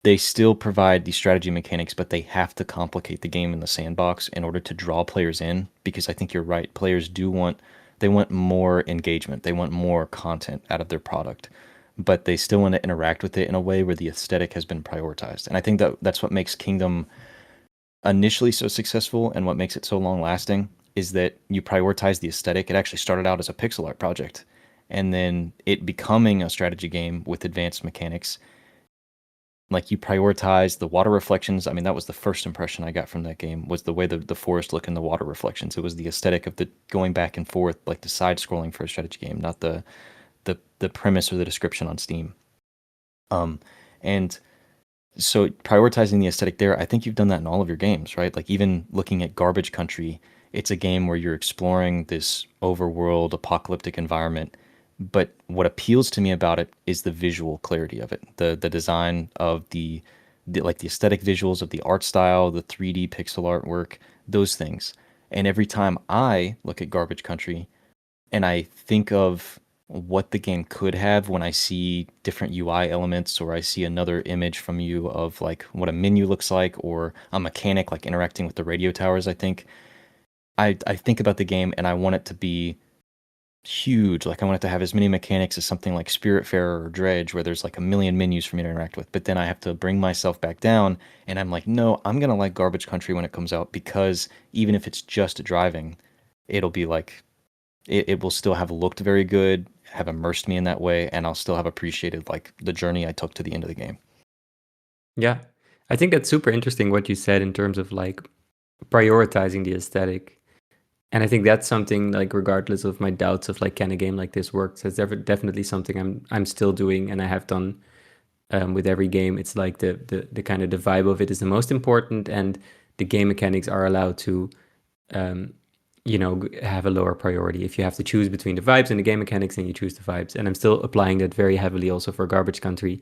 S1: they still provide the strategy mechanics, but they have to complicate the game in the sandbox in order to draw players in. Because I think you're right, players they want more engagement, they want more content out of their product, but they still want to interact with it in a way where the aesthetic has been prioritized. And I think that that's what makes Kingdom initially so successful and what makes it so long lasting is that you prioritize the aesthetic. It actually started out as a pixel art project, and then it becoming a strategy game with advanced mechanics like you prioritize the water reflections. I mean, that was the first impression I got from that game, was the way the forest looked and the water reflections. It was the aesthetic of the going back and forth, like the side scrolling for a strategy game, not the premise or the description on Steam. And so prioritizing the aesthetic there, I think you've done that in all of your games, right? Like even looking at Garbage Country, it's a game where you're exploring this overworld apocalyptic environment. But what appeals to me about it is the visual clarity of it, the design of the like the aesthetic visuals of the art style, the 3D pixel artwork, those things. And every time I look at Garbage Country and I think of what the game could have when I see different UI elements, or I see another image from you of like what a menu looks like, or a mechanic like interacting with the radio towers, I think about the game and I want it to be huge. Like I want it to have as many mechanics as something like Spiritfarer or Dredge, where there's like a million menus for me to interact with. But then I have to bring myself back down and I'm like, no, I'm gonna like Garbage Country when it comes out, because even if it's just driving, it'll be like it will still have looked very good, have immersed me in that way, and I'll still have appreciated like the journey I took to the end of the game.
S3: Yeah. I think that's super interesting what you said in terms of like prioritizing the aesthetic. And I think that's something like regardless of my doubts of like can a game like this work, that's definitely something I'm still doing and I have done with every game. It's like the kind of the vibe of it is the most important, and the game mechanics are allowed to have a lower priority. If you have to choose between the vibes and the game mechanics, then you choose the vibes. And I'm still applying that very heavily also for Garbage Country.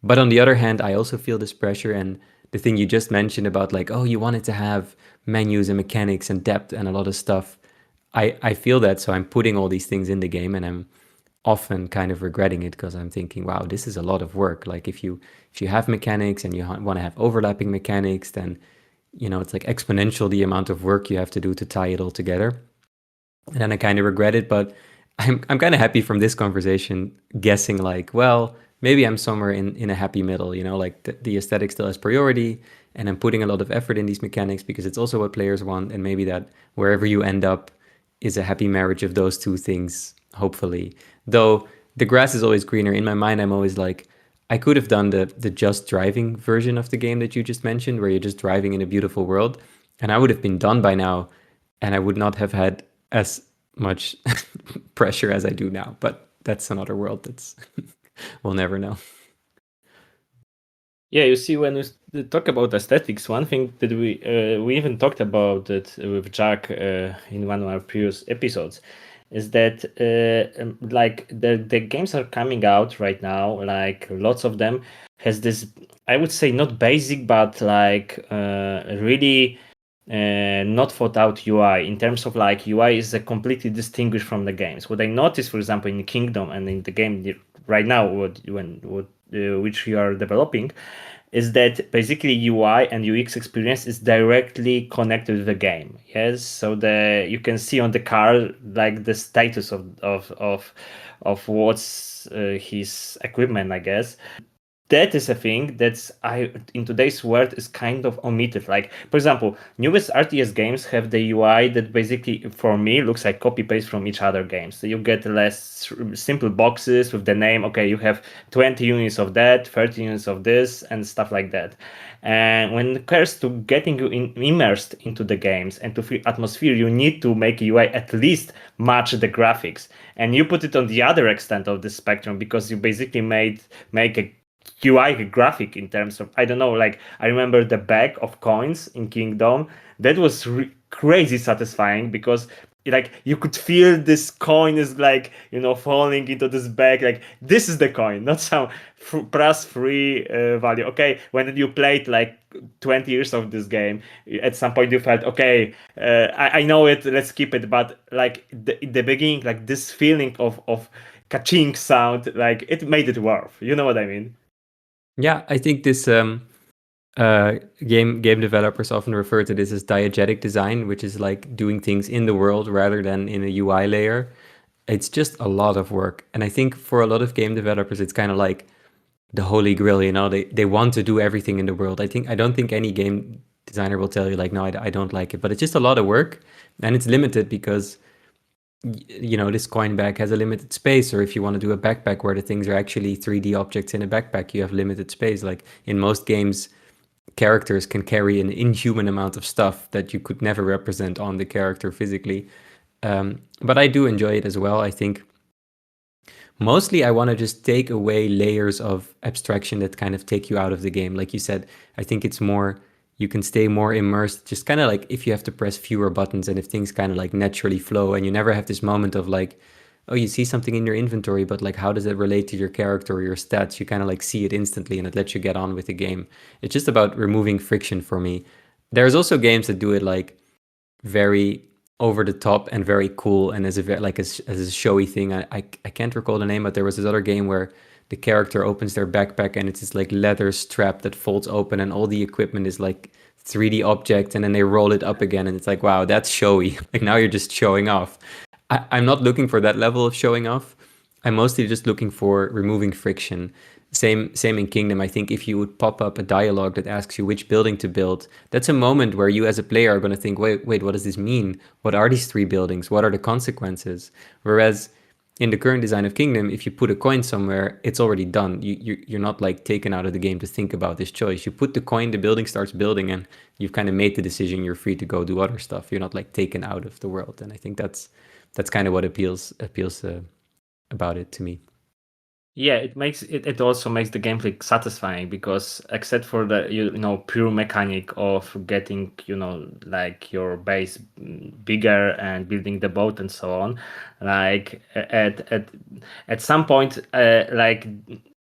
S3: But on the other hand, I also feel this pressure, and the thing you just mentioned about like, oh, you wanted to have menus and mechanics and depth and a lot of stuff. I feel that, so I'm putting all these things in the game, and I'm often kind of regretting it because I'm thinking, wow, this is a lot of work. Like if you have mechanics and you want to have overlapping mechanics, then it's like exponential the amount of work you have to do to tie it all together. And then I kind of regret it, but I'm kind of happy from this conversation guessing like, well, maybe I'm somewhere in a happy middle, like the aesthetic still has priority, and I'm putting a lot of effort in these mechanics because it's also what players want, and maybe that wherever you end up is a happy marriage of those two things, hopefully. Though the grass is always greener. In my mind, I'm always like, I could have done the just driving version of the game that you just mentioned, where you're just driving in a beautiful world, and I would have been done by now, and I would not have had as much pressure as I do now. But that's another world that's we'll never know.
S2: Yeah, you see, when we talk about aesthetics, one thing that we even talked about it with Jack in one of our previous episodes is that like the games are coming out right now, like lots of them has this, I would say, not basic, but like really not thought out UI, in terms of like UI is completely distinguished from the games. What I noticed, for example, in Kingdom and in the game right now, which you are developing, is that basically UI and UX experience is directly connected to the game. Yes, so you can see on the car like the status of what's his equipment, I guess. That is a thing that's in today's world is kind of omitted. Like, for example, newest RTS games have the UI that basically, for me, looks like copy paste from each other games. So you get less simple boxes with the name. Okay, you have 20 units of that, 30 units of this, and stuff like that. And when it comes to getting you immersed into the games and to feel atmosphere, you need to make UI at least match the graphics. And you put it on the other extent of the spectrum because you basically make a UI graphic in terms of, I don't know, like I remember the bag of coins in Kingdom. That was crazy satisfying because like you could feel this coin is like, falling into this bag. Like this is the coin, not some plus free value. Okay, when you played like 20 years of this game, at some point you felt, okay, I know it, let's keep it. But like the beginning, like this feeling of ka-ching sound, like it made it worth. You know what I mean?
S3: Yeah, I think this game developers often refer to this as diegetic design, which is like doing things in the world rather than in a UI layer. It's just a lot of work, and I think for a lot of game developers, it's kind of like the holy grail. They want to do everything in the world. I don't think any game designer will tell you like, no, I don't like it, but it's just a lot of work, and it's limited because this coin bag has a limited space, or if you want to do a backpack where the things are actually 3D objects in a backpack, you have limited space. Like in most games, characters can carry an inhuman amount of stuff that you could never represent on the character physically. But I do enjoy it as well. I think mostly I want to just take away layers of abstraction that kind of take you out of the game. Like you said, I think it's more, you can stay more immersed, just kind of like if you have to press fewer buttons and if things kind of like naturally flow and you never have this moment of like, oh, you see something in your inventory, but like how does it relate to your character or your stats? You kind of like see it instantly and it lets you get on with the game. It's just about removing friction for me. There's also games that do it like very over the top and very cool and as a showy thing. I can't recall the name, but there was this other game where the character opens their backpack and it's this like leather strap that folds open and all the equipment is like 3D objects and then they roll it up again and it's like, wow, that's showy. Like now you're just showing off. I'm not looking for that level of showing off. I'm mostly just looking for removing friction. Same in Kingdom. I think if you would pop up a dialogue that asks you which building to build, that's a moment where you as a player are going to think, wait, what does this mean? What are these 3 buildings? What are the consequences? Whereas in the current design of Kingdom, if you put a coin somewhere, it's already done. You're not like taken out of the game to think about this choice. You put the coin, the building starts building, and you've kind of made the decision. You're free to go do other stuff. You're not like taken out of the world. And I think that's kind of what appeals about it to me.
S2: Yeah, it also makes the gameplay satisfying because except for the pure mechanic of getting like your base bigger and building the boat and so on, like at some point like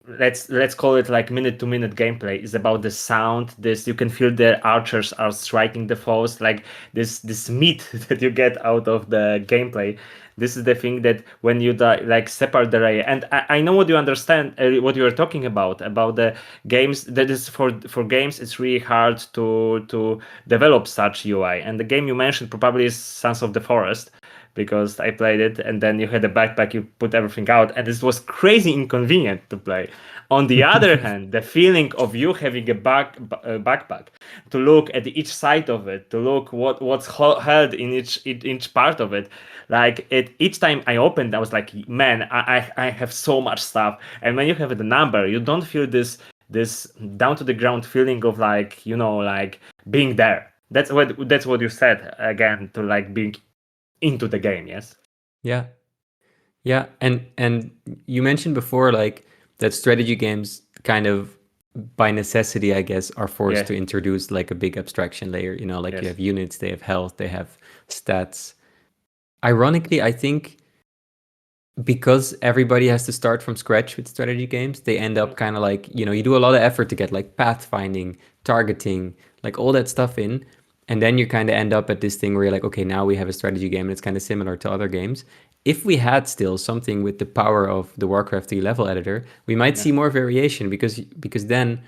S2: let's call it like minute to minute gameplay is about the sound. This you can feel the archers are striking the foes, like this meat that you get out of the gameplay. This is the thing that when you like separate the array, and I know what you understand, what you are talking about the games. That is for games, it's really hard to develop such UI. And the game you mentioned probably is Sons of the Forest, because I played it, and then you had a backpack, you put everything out, and it was crazy inconvenient to play. On the other hand, the feeling of you having a backpack, to look at each side of it, to look what's held in each part of it, like each time I opened, I was like, man, I have so much stuff. And when you have the number, you don't feel this down to the ground feeling of like like being there. That's what you said again, to like being into the game. Yes.
S3: Yeah. And you mentioned before like that strategy games kind of by necessity, I guess, are forced to introduce like a big abstraction layer. Like you have units, they have health, they have stats. Ironically, I think because everybody has to start from scratch with strategy games, they end up kind of like, you do a lot of effort to get like pathfinding, targeting, like all that stuff in. And then you kind of end up at this thing where you're like, okay, now we have a strategy game and it's kind of similar to other games. If we had still something with the power of the Warcraft 3 level editor, we might see more variation because then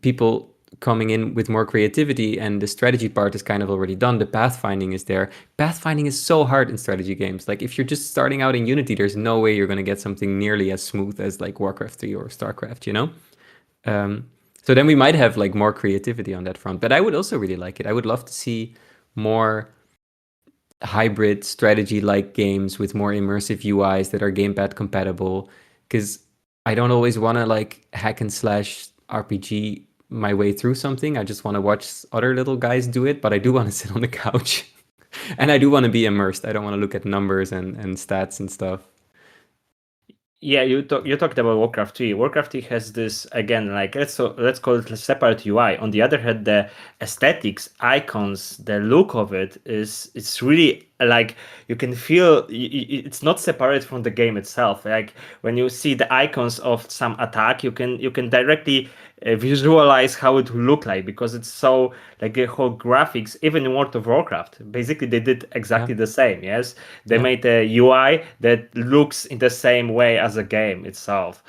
S3: people coming in with more creativity and the strategy part is kind of already done. The pathfinding is there. Pathfinding is so hard in strategy games. Like if you're just starting out in Unity, there's no way you're going to get something nearly as smooth as like Warcraft 3 or StarCraft, So then we might have like more creativity on that front. But I would also really like it. I would love to see more hybrid strategy-like games with more immersive UIs that are gamepad compatible. Because I don't always want to like hack and slash RPG my way through something. I just want to watch other little guys do it, but I do want to sit on the couch. And I do want to be immersed. I don't want to look at numbers and stats and stuff.
S2: Yeah, you talked about Warcraft 3. Warcraft 3 has this, again, like let's call it a separate UI. On the other hand, the aesthetics, icons, the look of it's really like you can feel it's not separate from the game itself. Like when you see the icons of some attack, you can directly visualize how it will look like, because it's so like the whole graphics. Even in World of Warcraft, basically they did exactly the same. Yes, they made a UI that looks in the same way as the game itself.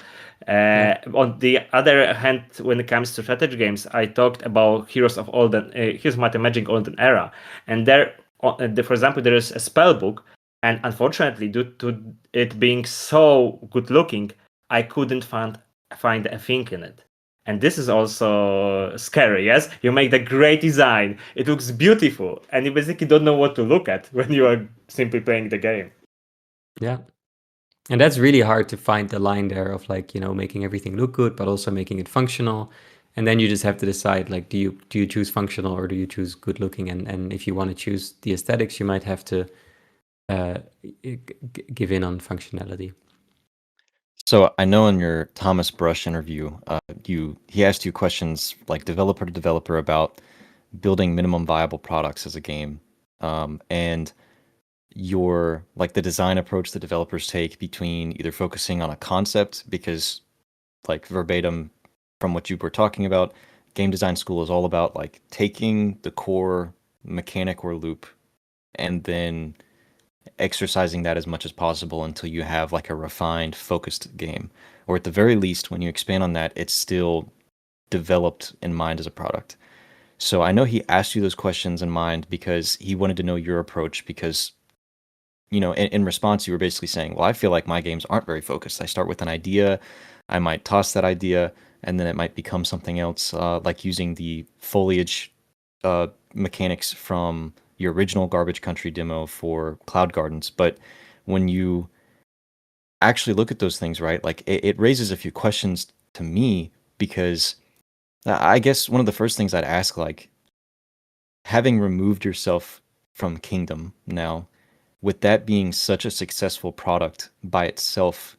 S2: On the other hand, when it comes to strategy games, I talked about Heroes of Might and Magic Olden Era, and there, for example, there is a spell book, and unfortunately, due to it being so good looking, I couldn't find a thing in it. And this is also scary. Yes, you make the great design, it looks beautiful, and you basically don't know what to look at when you are simply playing the game.
S3: Yeah. And that's really hard to find the line there of like, making everything look good, but also making it functional. And then you just have to decide, like, do you choose functional or do you choose good looking? And if you want to choose the aesthetics, you might have to uh, give in on functionality.
S1: So I know in your Thomas Brush interview, he asked you questions like developer to developer about building minimum viable products as a game, and your like the design approach that developers take between either focusing on a concept because like verbatim from what you were talking about, game design school is all about like taking the core mechanic or loop and then exercising that as much as possible until you have like a refined, focused game. Or at the very least, when you expand on that, it's still developed in mind as a product. So I know he asked you those questions in mind because he wanted to know your approach because in response, you were basically saying, well, I feel like my games aren't very focused. I start with an idea, I might toss that idea, and then it might become something else, like using the foliage mechanics from your original Garbage Country demo for Cloud Gardens. But when you actually look at those things, right, like it raises a few questions to me because I guess one of the first things I'd ask, like, having removed yourself from Kingdom now, with that being such a successful product by itself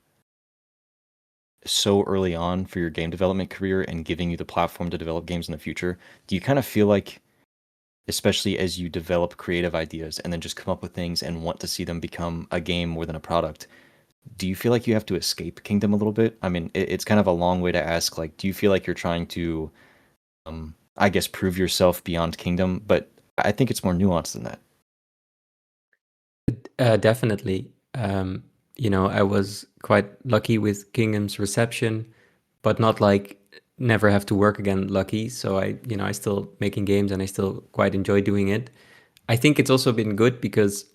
S1: so early on for your game development career and giving you the platform to develop games in the future, do you kind of feel like, especially as you develop creative ideas and then just come up with things and want to see them become a game more than a product, do you feel like you have to escape Kingdom a little bit? I mean, it's kind of a long way to ask, like, do you feel like you're trying to, I guess, prove yourself beyond Kingdom? But I think it's more nuanced than that.
S3: Definitely. I was quite lucky with Kingdom's reception, but not like never have to work again lucky. So I still making games and I still quite enjoy doing it. I think it's also been good because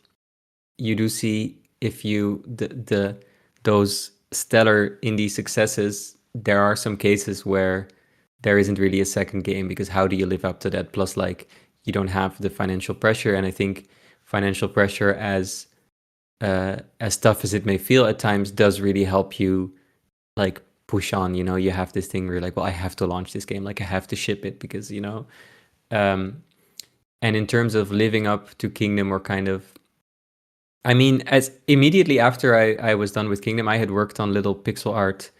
S3: you do see if you the those stellar indie successes, there are some cases where there isn't really a second game because how do you live up to that? Plus, like you don't have the financial pressure, and I think financial pressure as tough as it may feel at times does really help you like push on. You have this thing where you're like, well, I have to launch this game, like I have to ship it because um and in terms of living up to Kingdom or kind of, I mean, as immediately after I was done with Kingdom, I had worked on little pixel art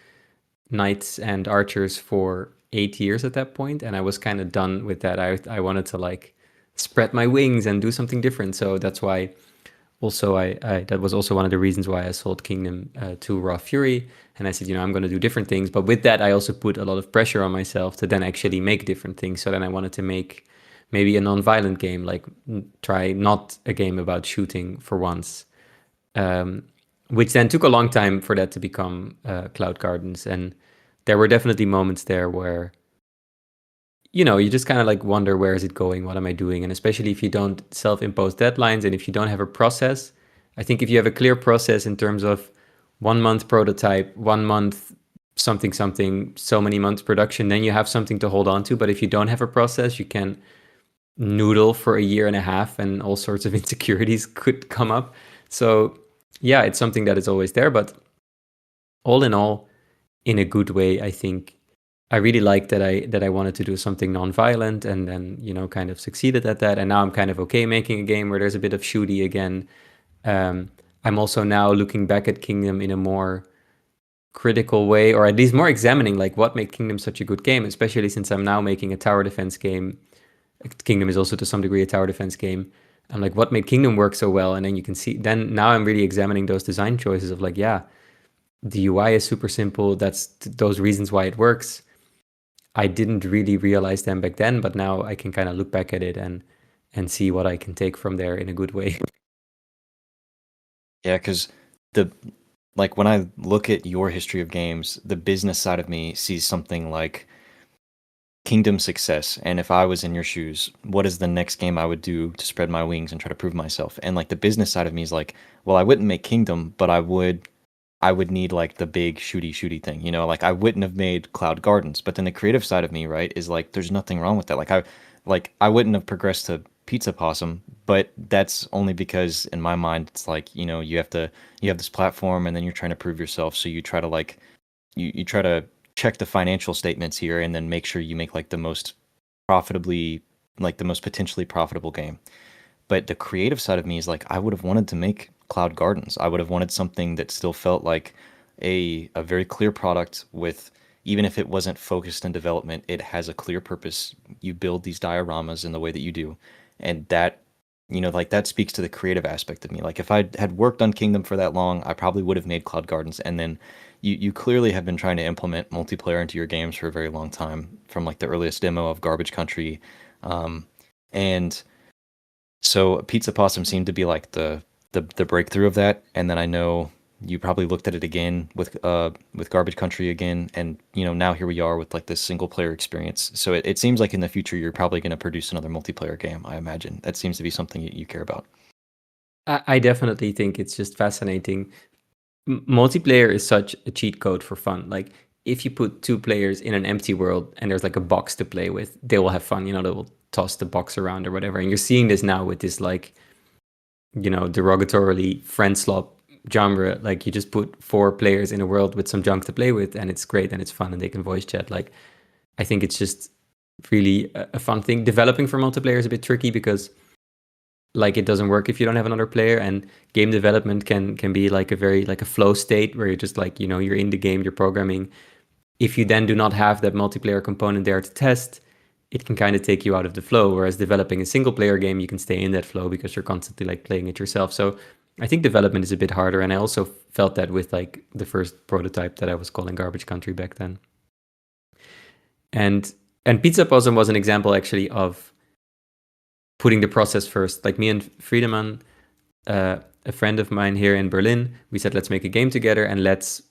S3: knights and archers for 8 years at that point, and I was kind of done with that. I wanted to like spread my wings and do something different. So that's why also I that was also one of the reasons why I sold Kingdom to Raw Fury, and I said, I'm going to do different things. But with that, I also put a lot of pressure on myself to then actually make different things. So then I wanted to make maybe a non-violent game, like try not a game about shooting for once, which then took a long time for that to become Cloud Gardens. And there were definitely moments there where you just kind of like wonder, where is it going? What am I doing? And especially if you don't self-impose deadlines and if you don't have a process, I think if you have a clear process in terms of 1 month prototype, 1 month something, something, so many months production, then you have something to hold on to. But if you don't have a process, you can noodle for a year and a half and all sorts of insecurities could come up. So yeah, it's something that is always there. But all in all, in a good way, I think I really liked that I wanted to do something non-violent and then, kind of succeeded at that. And now I'm kind of okay making a game where there's a bit of shooty again. I'm also now looking back at Kingdom in a more critical way, or at least more examining like what made Kingdom such a good game, especially since I'm now making a tower defense game. Kingdom is also to some degree a tower defense game. I'm like, what made Kingdom work so well? And then you can see, then now I'm really examining those design choices of like, yeah, the UI is super simple. That's those reasons why it works. I didn't really realize them back then, but now I can kind of look back at it and see what I can take from there in a good way.
S1: Yeah, because when I look at your history of games, the business side of me sees something like Kingdom success. And if I was in your shoes, what is the next game I would do to spread my wings and try to prove myself? And like the business side of me is like, well, I wouldn't make Kingdom, but I would need like the big shooty thing, like I wouldn't have made Cloud Gardens. But then the creative side of me, right, is like there's nothing wrong with that. Like I wouldn't have progressed to Pizza Possum, but that's only because in my mind it's like, you know, you have this platform and then you're trying to prove yourself, so you try to like you try to check the financial statements here and then make sure you make like the most profitably like the most potentially profitable game. But the creative side of me is like I would have wanted to make Cloud Gardens. I would have wanted something that still felt like a very clear product with, even if it wasn't focused in development, it has a clear purpose. You build these dioramas in the way that you do, and that, you know, like that speaks to the creative aspect of me. Like if I had worked on Kingdom for that long, I probably would have made Cloud Gardens. And then you clearly have been trying to implement multiplayer into your games for a very long time, from like the earliest demo of Garbage Country, and so Pizza Possum seemed to be like the breakthrough of that. And then I know you probably looked at it again with Garbage Country again, and you know now here we are with like this single player experience. So it seems like in the future you're probably going to produce another multiplayer game. I imagine that seems to be something you care about.
S3: I definitely think it's just fascinating. Multiplayer is such a cheat code for fun. Like if you put two players in an empty world and there's like a box to play with, they will have fun. You know, they will toss the box around or whatever. And you're seeing this now with this like, you know, derogatorily friend slop genre. Like you just put four players in a world with some junk to play with, and it's great and it's fun and they can voice chat. Like I think it's just really a fun thing. Developing for multiplayer is a bit tricky because like it doesn't work if you don't have another player, and game development can be like a very like a flow state where you're just like, you know, you're in the game, you're programming. If you then do not have that multiplayer component there to test, it can kind of take you out of the flow. Whereas developing a single player game, you can stay in that flow because you're constantly like playing it yourself. So I think development is a bit harder, and I also felt that with like the first prototype that I was calling Garbage Country back then. And Pizza Possum was an example actually of putting the process first. Like me and Friedemann, a friend of mine here in Berlin, we said, let's make a game together and let's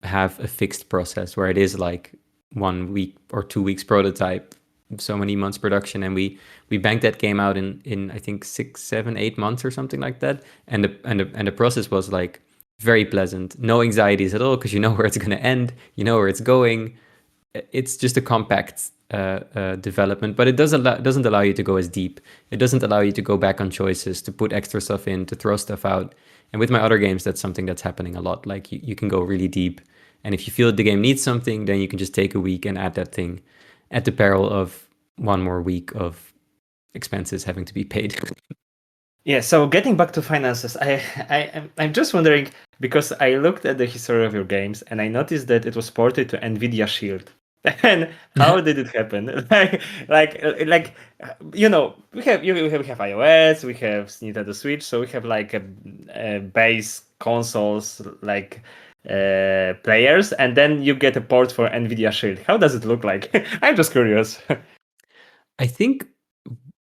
S3: have a fixed process where it is like 1 week or 2 weeks prototype, so many months production, and we banked that game out in I think 6, 7, 8 months or something like that. And the process was like very pleasant, no anxieties at all, because you know where it's going to end, you know where it's going. It's just a compact development, but it doesn't allow you to go as deep. It doesn't allow you to go back on choices, to put extra stuff in, to throw stuff out. And with my other games, that's something that's happening a lot. Like you can go really deep, and if you feel the game needs something, then you can just take a week and add that thing, at the peril of one more week of expenses having to be paid.
S2: Yeah, so getting back to finances, I'm just wondering, because I looked at the history of your games and I noticed that it was ported to NVIDIA Shield. And how did it happen? like you know, we have iOS, we have Nintendo Switch, so we have like a base consoles like players, and then you get a port for NVIDIA Shield. How does it look like? I'm just curious.
S3: I think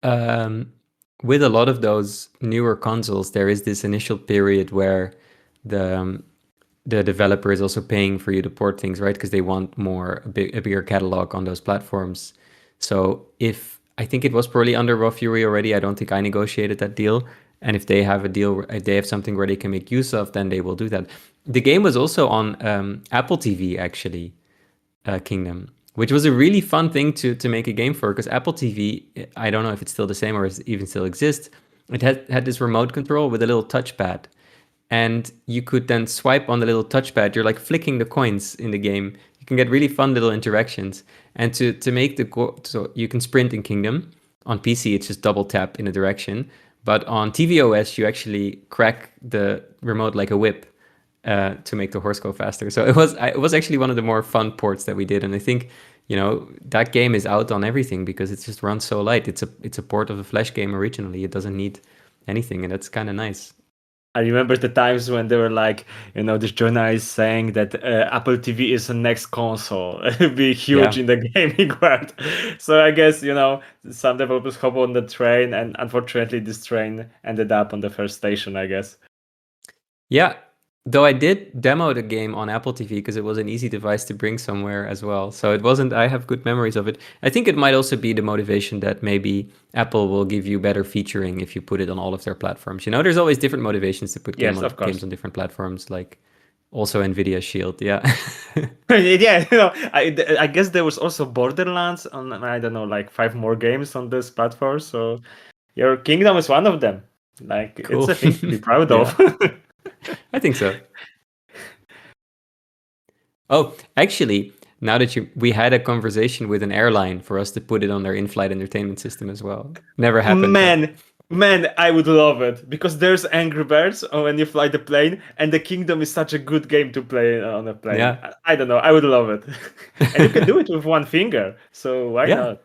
S3: with a lot of those newer consoles, there is this initial period where the developer is also paying for you to port things, right? Because they want a bigger catalog on those platforms. So if I think it was probably under Raw Fury already, I don't think I negotiated that deal. And if they have a deal, if they have something where they can make use of, then they will do that. The game was also on Apple TV, actually, Kingdom, which was a really fun thing to make a game for, because Apple TV, I don't know if it's still the same or if it even still exists. It had this remote control with a little touchpad. And you could then swipe on the little touchpad. You're like flicking the coins in the game. You can get really fun little interactions. And to make so you can sprint in Kingdom. On PC, it's just double tap in a direction. But on tvOS, you actually crack the remote like a whip to make the horse go faster. So it was actually one of the more fun ports that we did. And I think, you know, that game is out on everything because it just runs so light. It's a port of a Flash game originally. It doesn't need anything, and that's kind of nice.
S2: I remember the times when they were like, you know, this journalist saying that Apple TV is the next console, be huge in the gaming world. So I guess, you know, some developers hop on the train, and unfortunately this train ended up on the first station, I guess.
S3: Yeah, though I did demo the game on Apple TV because it was an easy device to bring somewhere as well. So it wasn't, I have good memories of it. I think it might also be the motivation that maybe Apple will give you better featuring if you put it on all of their platforms. You know, there's always different motivations to put games on different platforms, like also NVIDIA Shield. Yeah.
S2: Yeah, you know, I guess there was also Borderlands on, I don't know, like 5 more games on this platform. So your kingdom is one of them. Like
S3: Cool.
S2: it's a thing to be proud
S3: Yeah.
S2: of.
S3: I think so. Oh, actually, now that we had a conversation with an airline for us to put it on their in-flight entertainment system as well. Never happened.
S2: Man, I would love it because there's Angry Birds when you fly the plane, and the Kingdom is such a good game to play on a plane.
S3: Yeah.
S2: I don't know, I would love it, and you can do it with one finger, so why
S3: Yeah.
S2: not?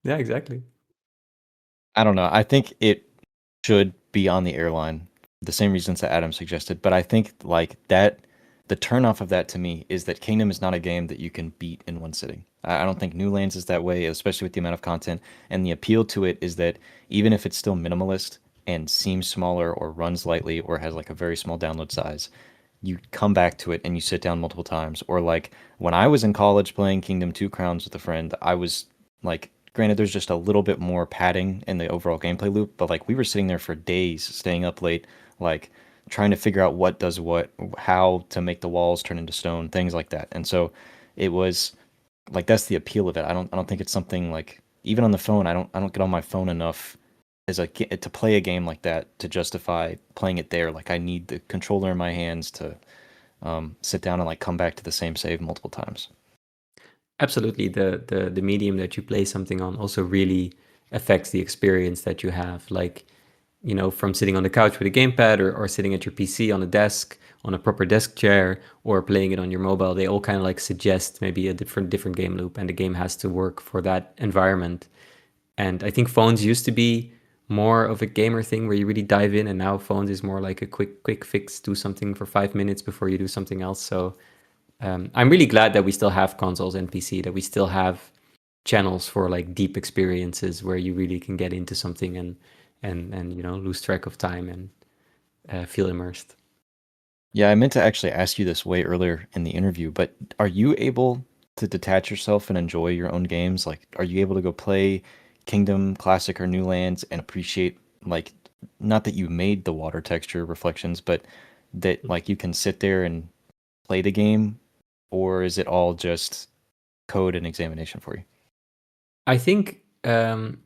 S3: Yeah, exactly.
S1: I don't know. I think it should be on the airline, the same reasons that Adam suggested. But I think like that, the turnoff of that to me is that Kingdom is not a game that you can beat in one sitting. I don't think New Lands is that way, especially with the amount of content. And the appeal to it is that even if it's still minimalist and seems smaller or runs lightly or has like a very small download size, you come back to it and you sit down multiple times. Or like when I was in college playing Kingdom Two Crowns with a friend, I was like, granted, there's just a little bit more padding in the overall gameplay loop, but like we were sitting there for days, staying up late, like trying to figure out what does what, how to make the walls turn into stone, things like that. And so it was like that's the appeal of it. I don't think it's something like even on the phone. I don't get on my phone enough as to play a game like that to justify playing it there. Like I need the controller in my hands to sit down and like come back to the same save multiple times.
S3: Absolutely. The medium that you play something on also really affects the experience that you have. Like, you know, from sitting on the couch with a gamepad or sitting at your PC on a desk, on a proper desk chair, or playing it on your mobile, they all kind of like suggest maybe a different game loop, and the game has to work for that environment. And I think phones used to be more of a gamer thing where you really dive in, and now phones is more like a quick fix, do something for 5 minutes before you do something else. So I'm really glad that we still have consoles and PC, that we still have channels for like deep experiences where you really can get into something and you know, lose track of time and feel immersed.
S1: Yeah, I meant to actually ask you this way earlier in the interview, but are you able to detach yourself and enjoy your own games? Like, are you able to go play Kingdom Classic or New Lands and appreciate, like, not that you made the water texture reflections, but that like you can sit there and play the game, or is it all just code and examination for you?
S3: I think I'm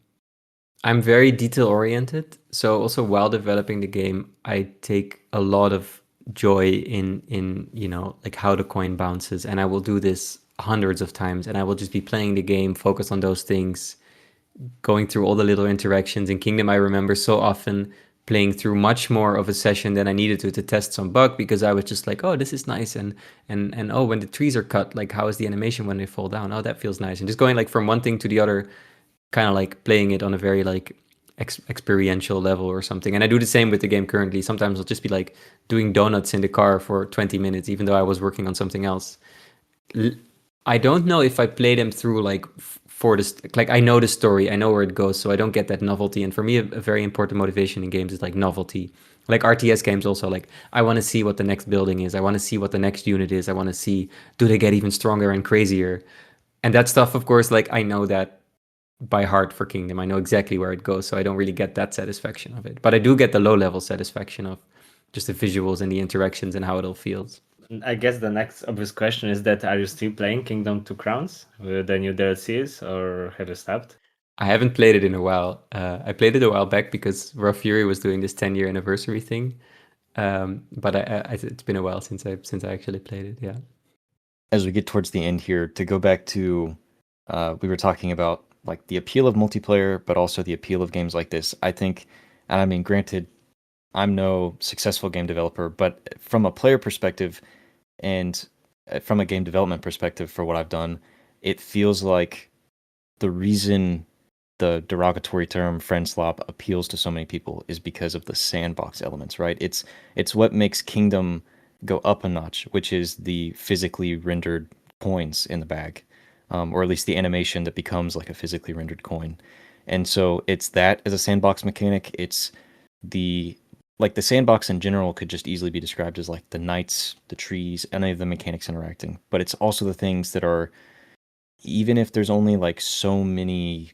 S3: very detail oriented. So also while developing the game, I take a lot of joy in you know, like how the coin bounces, and I will do this hundreds of times, and I will just be playing the game, focus on those things, going through all the little interactions. In Kingdom, I remember so often playing through much more of a session than I needed to test some bug, because I was just like, oh, this is nice, and oh, when the trees are cut, like how is the animation when they fall down? Oh, that feels nice, and just going like from one thing to the other, kind of like playing it on a very like experiential level or something. And I do the same with the game currently. Sometimes I'll just be like doing donuts in the car for 20 minutes, even though I was working on something else. I don't know if I play them through like for this, like I know the story, I know where it goes, so I don't get that novelty. And for me, a very important motivation in games is like novelty. Like RTS games also, like I want to see what the next building is, I want to see what the next unit is, I want to see, do they get even stronger and crazier? And that stuff, of course, like I know that by heart for Kingdom. I know exactly where it goes, so I don't really get that satisfaction of it. But I do get the low level satisfaction of just the visuals and the interactions and how it all feels.
S2: I guess the next obvious question is that are you still playing Kingdom Two Crowns with the new DLCs, or have you stopped?
S3: I haven't played it in a while. I played it a while back because Raw Fury was doing this 10-year anniversary thing. But it's been a while since I actually played it. Yeah.
S1: As we get towards the end here, to go back to, we were talking about like the appeal of multiplayer, but also the appeal of games like this. I think, and I mean, granted, I'm no successful game developer, but from a player perspective and from a game development perspective for what I've done, it feels like the reason the derogatory term friend slop appeals to so many people is because of the sandbox elements, right? It's what makes Kingdom go up a notch, which is the physically rendered coins in the bag, or at least the animation that becomes like a physically rendered coin. And so it's that as a sandbox mechanic. It's the like the sandbox in general could just easily be described as like the knights, the trees, any of the mechanics interacting. But it's also the things that are, even if there's only like so many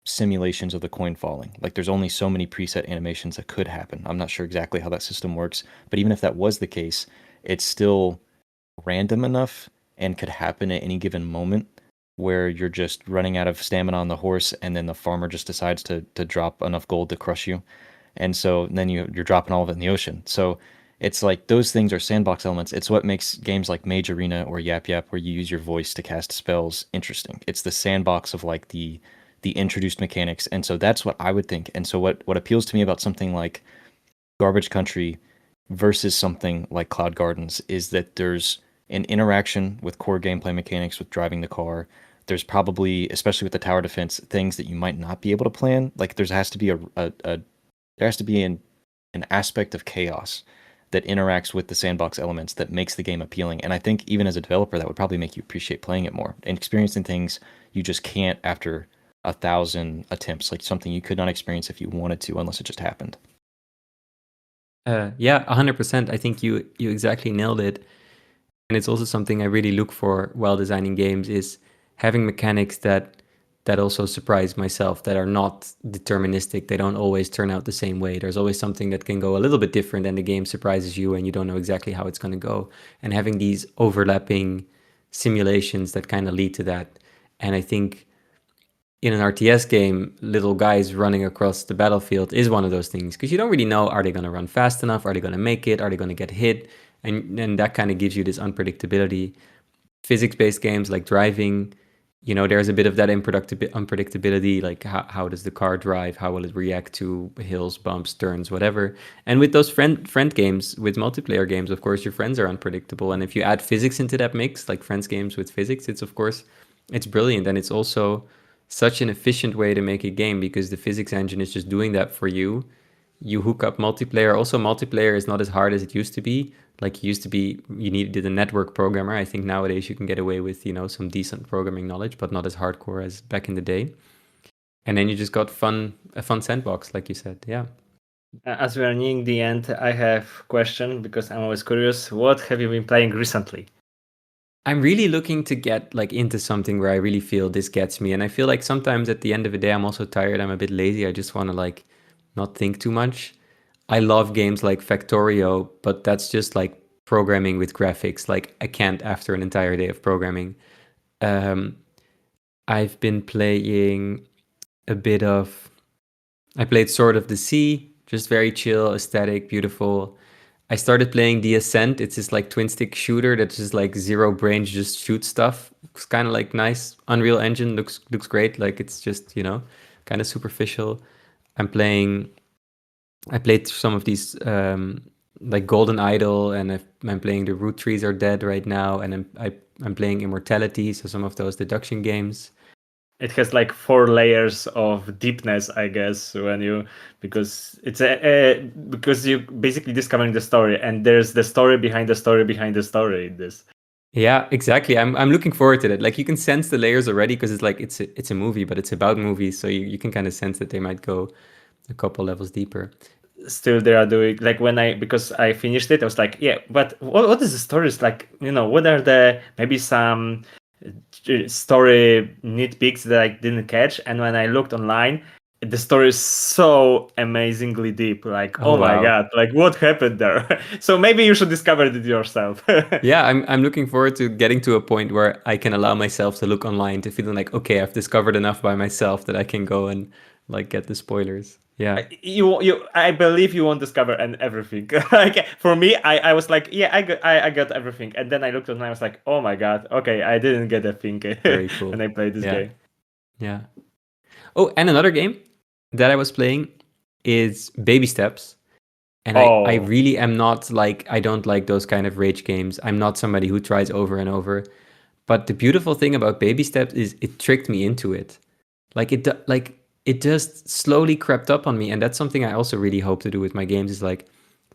S1: simulations of the coin falling, like there's only so many preset animations that could happen. I'm not sure exactly how that system works, but even if that was the case, it's still random enough and could happen at any given moment where you're just running out of stamina on the horse, and then the farmer just decides to drop enough gold to crush you, and so then you're dropping all of it in the ocean. So it's like those things are sandbox elements. It's what makes games like Mage Arena or Yap Yap, where you use your voice to cast spells, interesting. It's the sandbox of like the introduced mechanics, and so that's what I would think. And so what appeals to me about something like Garbage Country versus something like Cloud Gardens is that there's an interaction with core gameplay mechanics with driving the car. There's probably, especially with the tower defense, things that you might not be able to plan. Like there has to be there has to be an aspect of chaos that interacts with the sandbox elements that makes the game appealing. And I think even as a developer, that would probably make you appreciate playing it more and experiencing things you just can't after 1,000 attempts, like something you could not experience if you wanted to, unless it just happened.
S3: Yeah, 100%. I think you exactly nailed it. And it's also something I really look for while designing games is having mechanics that also surprise myself, that are not deterministic. They don't always turn out the same way. There's always something that can go a little bit different, and the game surprises you and you don't know exactly how it's going to go. And having these overlapping simulations that kind of lead to that. And I think in an RTS game, little guys running across the battlefield is one of those things, because you don't really know, are they going to run fast enough? Are they going to make it? Are they going to get hit? And that kind of gives you this unpredictability. Physics-based games like driving, there's a bit of that unpredictability, like how does the car drive? How will it react to hills, bumps, turns, whatever? And with those friend games, with multiplayer games, of course, your friends are unpredictable. And if you add physics into that mix, like friends games with physics, it's brilliant. And it's also such an efficient way to make a game, because the physics engine is just doing that for you. You hook up multiplayer. Also, multiplayer is not as hard as it used to be. Like it used to be, you needed a network programmer. I think nowadays you can get away with, some decent programming knowledge, but not as hardcore as back in the day. And then you just got a fun sandbox, like you said. Yeah.
S2: As we are nearing the end, I have a question, because I'm always curious. What have you been playing recently?
S3: I'm really looking to get like into something where I really feel this gets me. And I feel like sometimes at the end of the day, I'm also tired. I'm a bit lazy. I just want to like not think too much. I love games like Factorio, but that's just like programming with graphics. Like I can't after an entire day of programming. I've been playing a bit of, I played Sword of the Sea, just very chill, aesthetic, beautiful. I started playing The Ascent. It's this like twin stick shooter that's just like zero brains, just shoot stuff. It's kind of like nice. Unreal Engine looks great. Like it's just, kind of superficial. I played some of these like Golden Idol, and I'm playing The Root Trees Are Dead right now, and I'm playing Immortality, so some of those deduction games.
S2: It has like 4 layers of deepness, I guess, because it's because you basically discovering the story, and there's the story behind the story behind the story in this.
S3: Yeah, exactly. I'm looking forward to that. Like you can sense the layers already, because it's like it's a movie, but it's about movies, so you can kind of sense that they might go a couple levels deeper.
S2: Still, they are doing like because I finished it, I was like, yeah, but what is the story? It's like, what are the maybe some story nitpicks that I didn't catch, and when I looked online, the story is so amazingly deep. Like, oh my
S3: wow.
S2: god, like what happened there? So maybe you should discover it yourself.
S3: Yeah, I'm looking forward to getting to a point where I can allow myself to look online, to feeling like, okay, I've discovered enough by myself that I can go and like get the spoilers. Yeah.
S2: I believe you won't discover everything. Like for me, I was like, yeah, I got everything, and then I looked online, I was like, oh my god, okay, I didn't get a thing
S3: Very cool.
S2: when I played this game.
S3: Yeah. Oh, and another game that I was playing is Baby Steps. And I really am not like, I don't like those kind of rage games. I'm not somebody who tries over and over. But the beautiful thing about Baby Steps is it tricked me into it. Like it just slowly crept up on me. And that's something I also really hope to do with my games, is like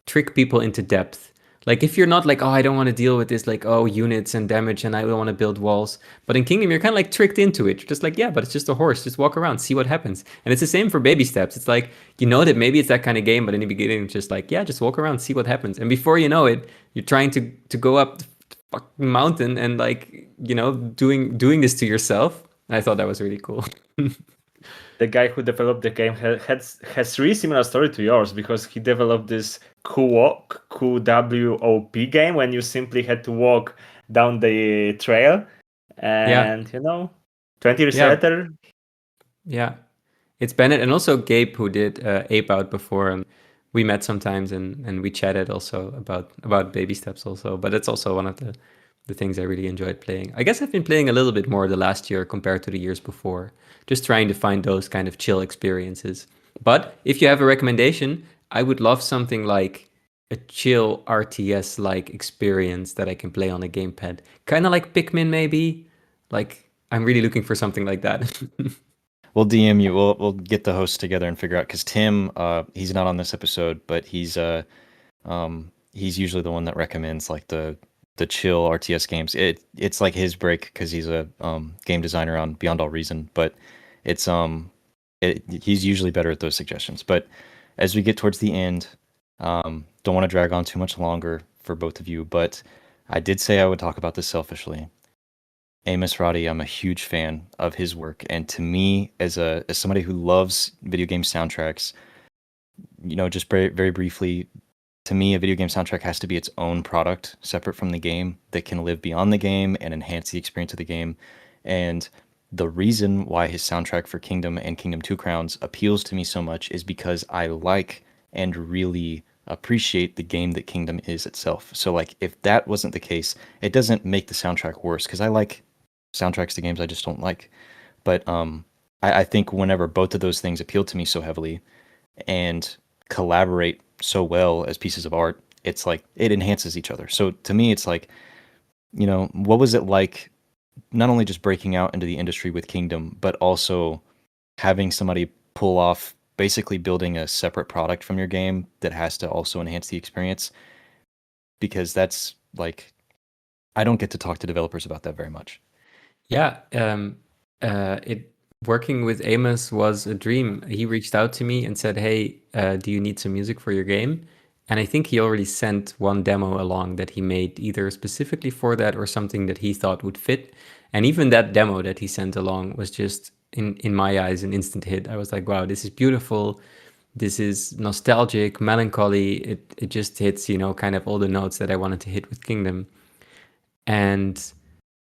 S3: trick people into depth. Like if you're not like, oh, I don't want to deal with this, like, oh, units and damage, and I don't want to build walls. But in Kingdom, you're kind of like tricked into it. You're just like, yeah, but it's just a horse. Just walk around, see what happens. And it's the same for Baby Steps. It's like, that maybe it's that kind of game, but in the beginning, it's just like, yeah, just walk around, see what happens. And before you know it, you're trying to go up the fucking mountain and like, doing this to yourself. And I thought that was really cool.
S2: The guy who developed the game has really similar story to yours, because he developed this QWOP game when you simply had to walk down the trail, and 20 years
S3: Yeah.
S2: later.
S3: Yeah, it's Bennett and also Gabe who did Ape Out before, and we met sometimes and we chatted also about baby steps also. But it's also one of the things I really enjoyed playing. I guess I've been playing a little bit more the last year compared to the years before, just trying to find those kind of chill experiences. But if you have a recommendation, I would love something like a chill RTS like experience that I can play on a gamepad, kind of like Pikmin maybe. Like I'm really looking for something like that.
S1: We'll DM you. We'll get the hosts together and figure out, because Tim, he's not on this episode, but he's usually the one that recommends like the chill RTS games. It's like his break because he's a game designer on Beyond All Reason, but it's he's usually better at those suggestions. But as we get towards the end, don't want to drag on too much longer for both of you, but I did say I would talk about this selfishly. Amos Roddy, I'm a huge fan of his work, and to me, as somebody who loves video game soundtracks, just very, very briefly, to me, a video game soundtrack has to be its own product, separate from the game, that can live beyond the game and enhance the experience of the game. And the reason why his soundtrack for Kingdom and Kingdom 2 Crowns appeals to me so much is because I like and really appreciate the game that Kingdom is itself. So, like, if that wasn't the case, it doesn't make the soundtrack worse, because I like soundtracks to games I just don't like. But I think whenever both of those things appeal to me so heavily and collaborate so well as pieces of art, it's like it enhances each other. So to me, it's like, what was it like not only just breaking out into the industry with Kingdom, but also having somebody pull off basically building a separate product from your game that has to also enhance the experience? Because that's like, I don't get to talk to developers about that very much.
S3: Yeah, it working with Amos was a dream. He reached out to me and said, "Hey, do you need some music for your game?" And I think he already sent one demo along that he made either specifically for that or something that he thought would fit. And even that demo that he sent along was just in my eyes an instant hit. I was like, "Wow, this is beautiful. This is nostalgic, melancholy. It just hits, kind of all the notes that I wanted to hit with Kingdom." And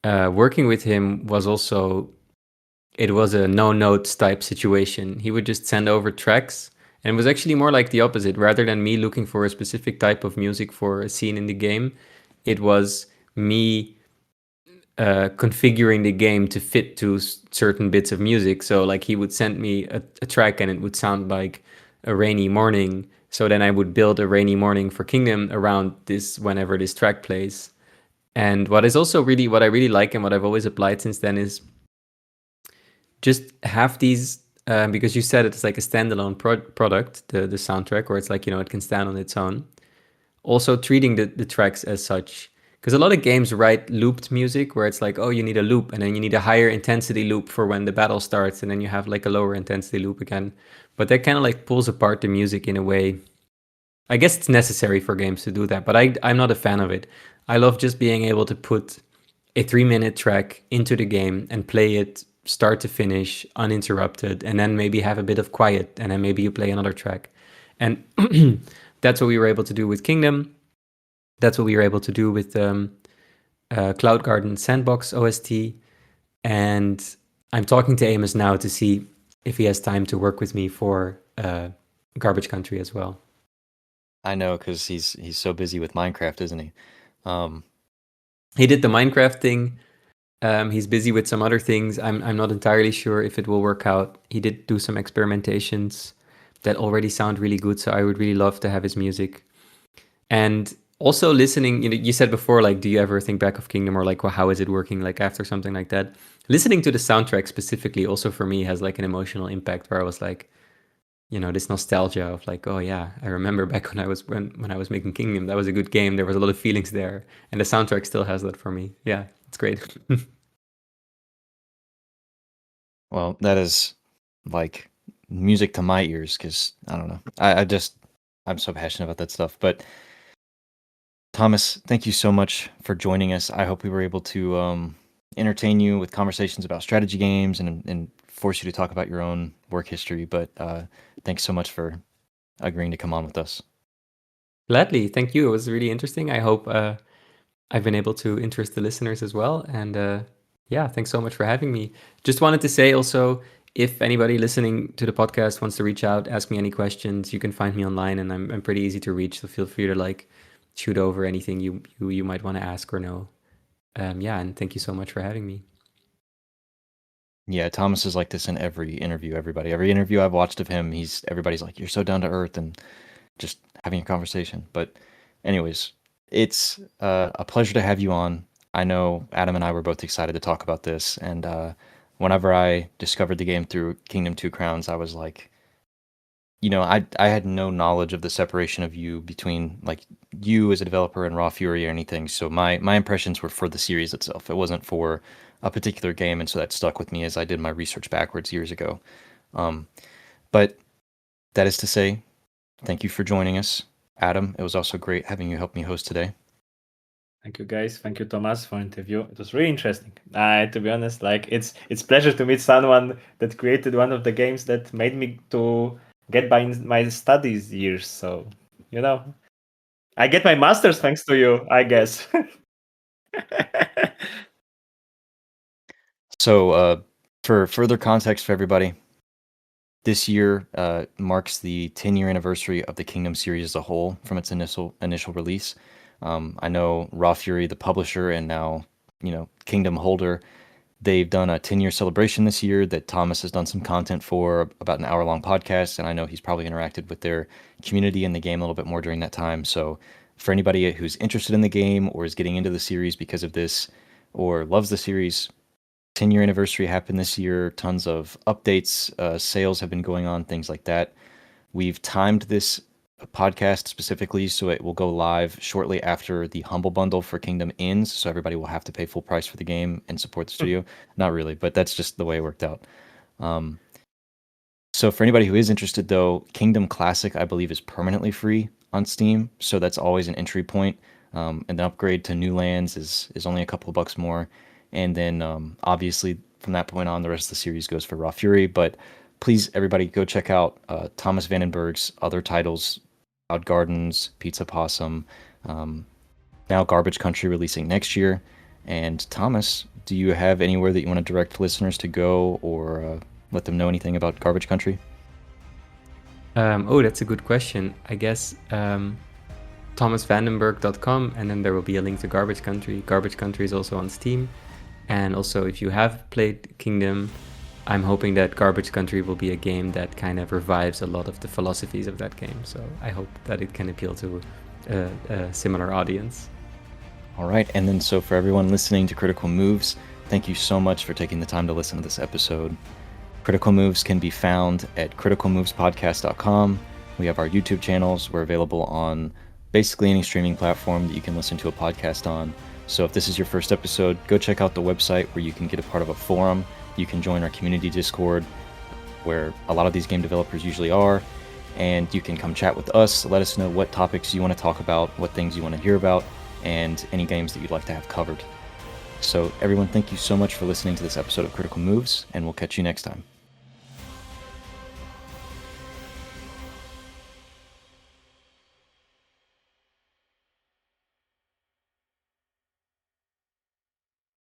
S3: working with him was also, it was a no notes type situation. He would just send over tracks, and it was actually more like the opposite. Rather than me looking for a specific type of music for a scene in the game, it was me configuring the game to fit to certain bits of music. So like he would send me a track and it would sound like a rainy morning. So then I would build a rainy morning for Kingdom around this whenever this track plays. And what is also really what I really like and what I've always applied since then is just have these, because you said it's like a standalone product, the soundtrack, or it's like, it can stand on its own. Also treating the tracks as such. Because a lot of games write looped music where it's like, oh, you need a loop and then you need a higher intensity loop for when the battle starts, and then you have like a lower intensity loop again. But that kind of like pulls apart the music in a way. I guess it's necessary for games to do that, but I'm not a fan of it. I love just being able to put a 3-minute track into the game and play it start to finish uninterrupted, and then maybe have a bit of quiet, and then maybe you play another track. And that's what we were able to do with Kingdom. That's what we were able to do with Cloud Garden Sandbox OST. And I'm talking to Amos now to see if he has time to work with me for Garbage Country as well.
S1: I know, because he's so busy with Minecraft, isn't he?
S3: He did the Minecraft thing. He's busy with some other things. I'm not entirely sure if it will work out. He did do some experimentations that already sound really good, so I would really love to have his music. And also listening, you said before, like, do you ever think back of Kingdom, or like, well, how is it working, like after something like that? Listening to the soundtrack specifically also for me has like an emotional impact, where I was like, this nostalgia of like, oh yeah, I remember back when I was making Kingdom, that was a good game. There was a lot of feelings there, and the soundtrack still has that for me. Yeah, it's great.
S1: Well, that is like music to my ears, because I don't know. I'm so passionate about that stuff. But Thomas, thank you so much for joining us. I hope we were able to entertain you with conversations about strategy games and force you to talk about your own work history. But thanks so much for agreeing to come on with us.
S3: Gladly, thank you. It was really interesting. I hope I've been able to interest the listeners as well. And Yeah, thanks so much for having me. Just wanted to say also, if anybody listening to the podcast wants to reach out, ask me any questions, you can find me online, and I'm pretty easy to reach. So feel free to like shoot over anything you might want to ask or know. Yeah, and thank you so much for having me.
S1: Yeah, Thomas is like this in every interview. Every interview I've watched of him, everybody's like, "You're so down to earth," and just having a conversation. But, anyways, it's a pleasure to have you on. I know Adam and I were both excited to talk about this, and whenever I discovered the game through Kingdom Two Crowns, I was like, I had no knowledge of the separation of you between like you as a developer and Raw Fury or anything. So my impressions were for the series itself. It wasn't for a particular game, and so that stuck with me as I did my research backwards years ago. But that is to say, thank you for joining us, Adam. It was also great having you help me host today.
S2: Thank you, guys. Thank you, Thomas, for interview. It was really interesting. To be honest, like it's pleasure to meet someone that created one of the games that made me to get by in my studies years. So, I get my master's thanks to you, I guess.
S1: So, for further context for everybody, this year marks the 10-year anniversary of the Kingdom series as a whole from its initial release. I know Raw Fury, the publisher, and now Kingdom holder, they've done a 10-year celebration this year that Thomas has done some content for, about an hour-long podcast, and I know he's probably interacted with their community and the game a little bit more during that time. So for anybody who's interested in the game or is getting into the series because of this or loves the series, 10-year anniversary happened this year. Tons of updates, sales have been going on, things like that. We've timed this podcast specifically so it will go live shortly after the Humble Bundle for Kingdom ends. So everybody will have to pay full price for the game and support the studio. Not really, but that's just the way it worked out. So for anybody who is interested, though, Kingdom Classic, I believe, is permanently free on Steam. So that's always an entry point. And the upgrade to New Lands is only a couple of bucks more. And then obviously from that point on, the rest of the series goes for Raw Fury. But please, everybody, go check out Thomas Vandenberg's other titles, Cloud Gardens, Pizza Possum, now Garbage Country releasing next year. And Thomas, do you have anywhere that you want to direct listeners to go or let them know anything about Garbage Country?
S3: Oh, that's a good question. I guess thomasvandenberg.com, and then there will be a link to Garbage Country. Garbage Country is also on Steam. And also, if you have played Kingdom, I'm hoping that Garbage Country will be a game that kind of revives a lot of the philosophies of that game. So I hope that it can appeal to a similar audience.
S1: All right. And then so for everyone listening to Critical Moves, thank you so much for taking the time to listen to this episode. Critical Moves can be found at criticalmovespodcast.com. We have our YouTube channels. We're available on basically any streaming platform that you can listen to a podcast on. So if this is your first episode, go check out the website where you can get a part of a forum. You can join our community Discord, where a lot of these game developers usually are, and you can come chat with us, let us know what topics you want to talk about, what things you want to hear about, and any games that you'd like to have covered. So everyone, thank you so much for listening to this episode of Critical Moves, and we'll catch you next time.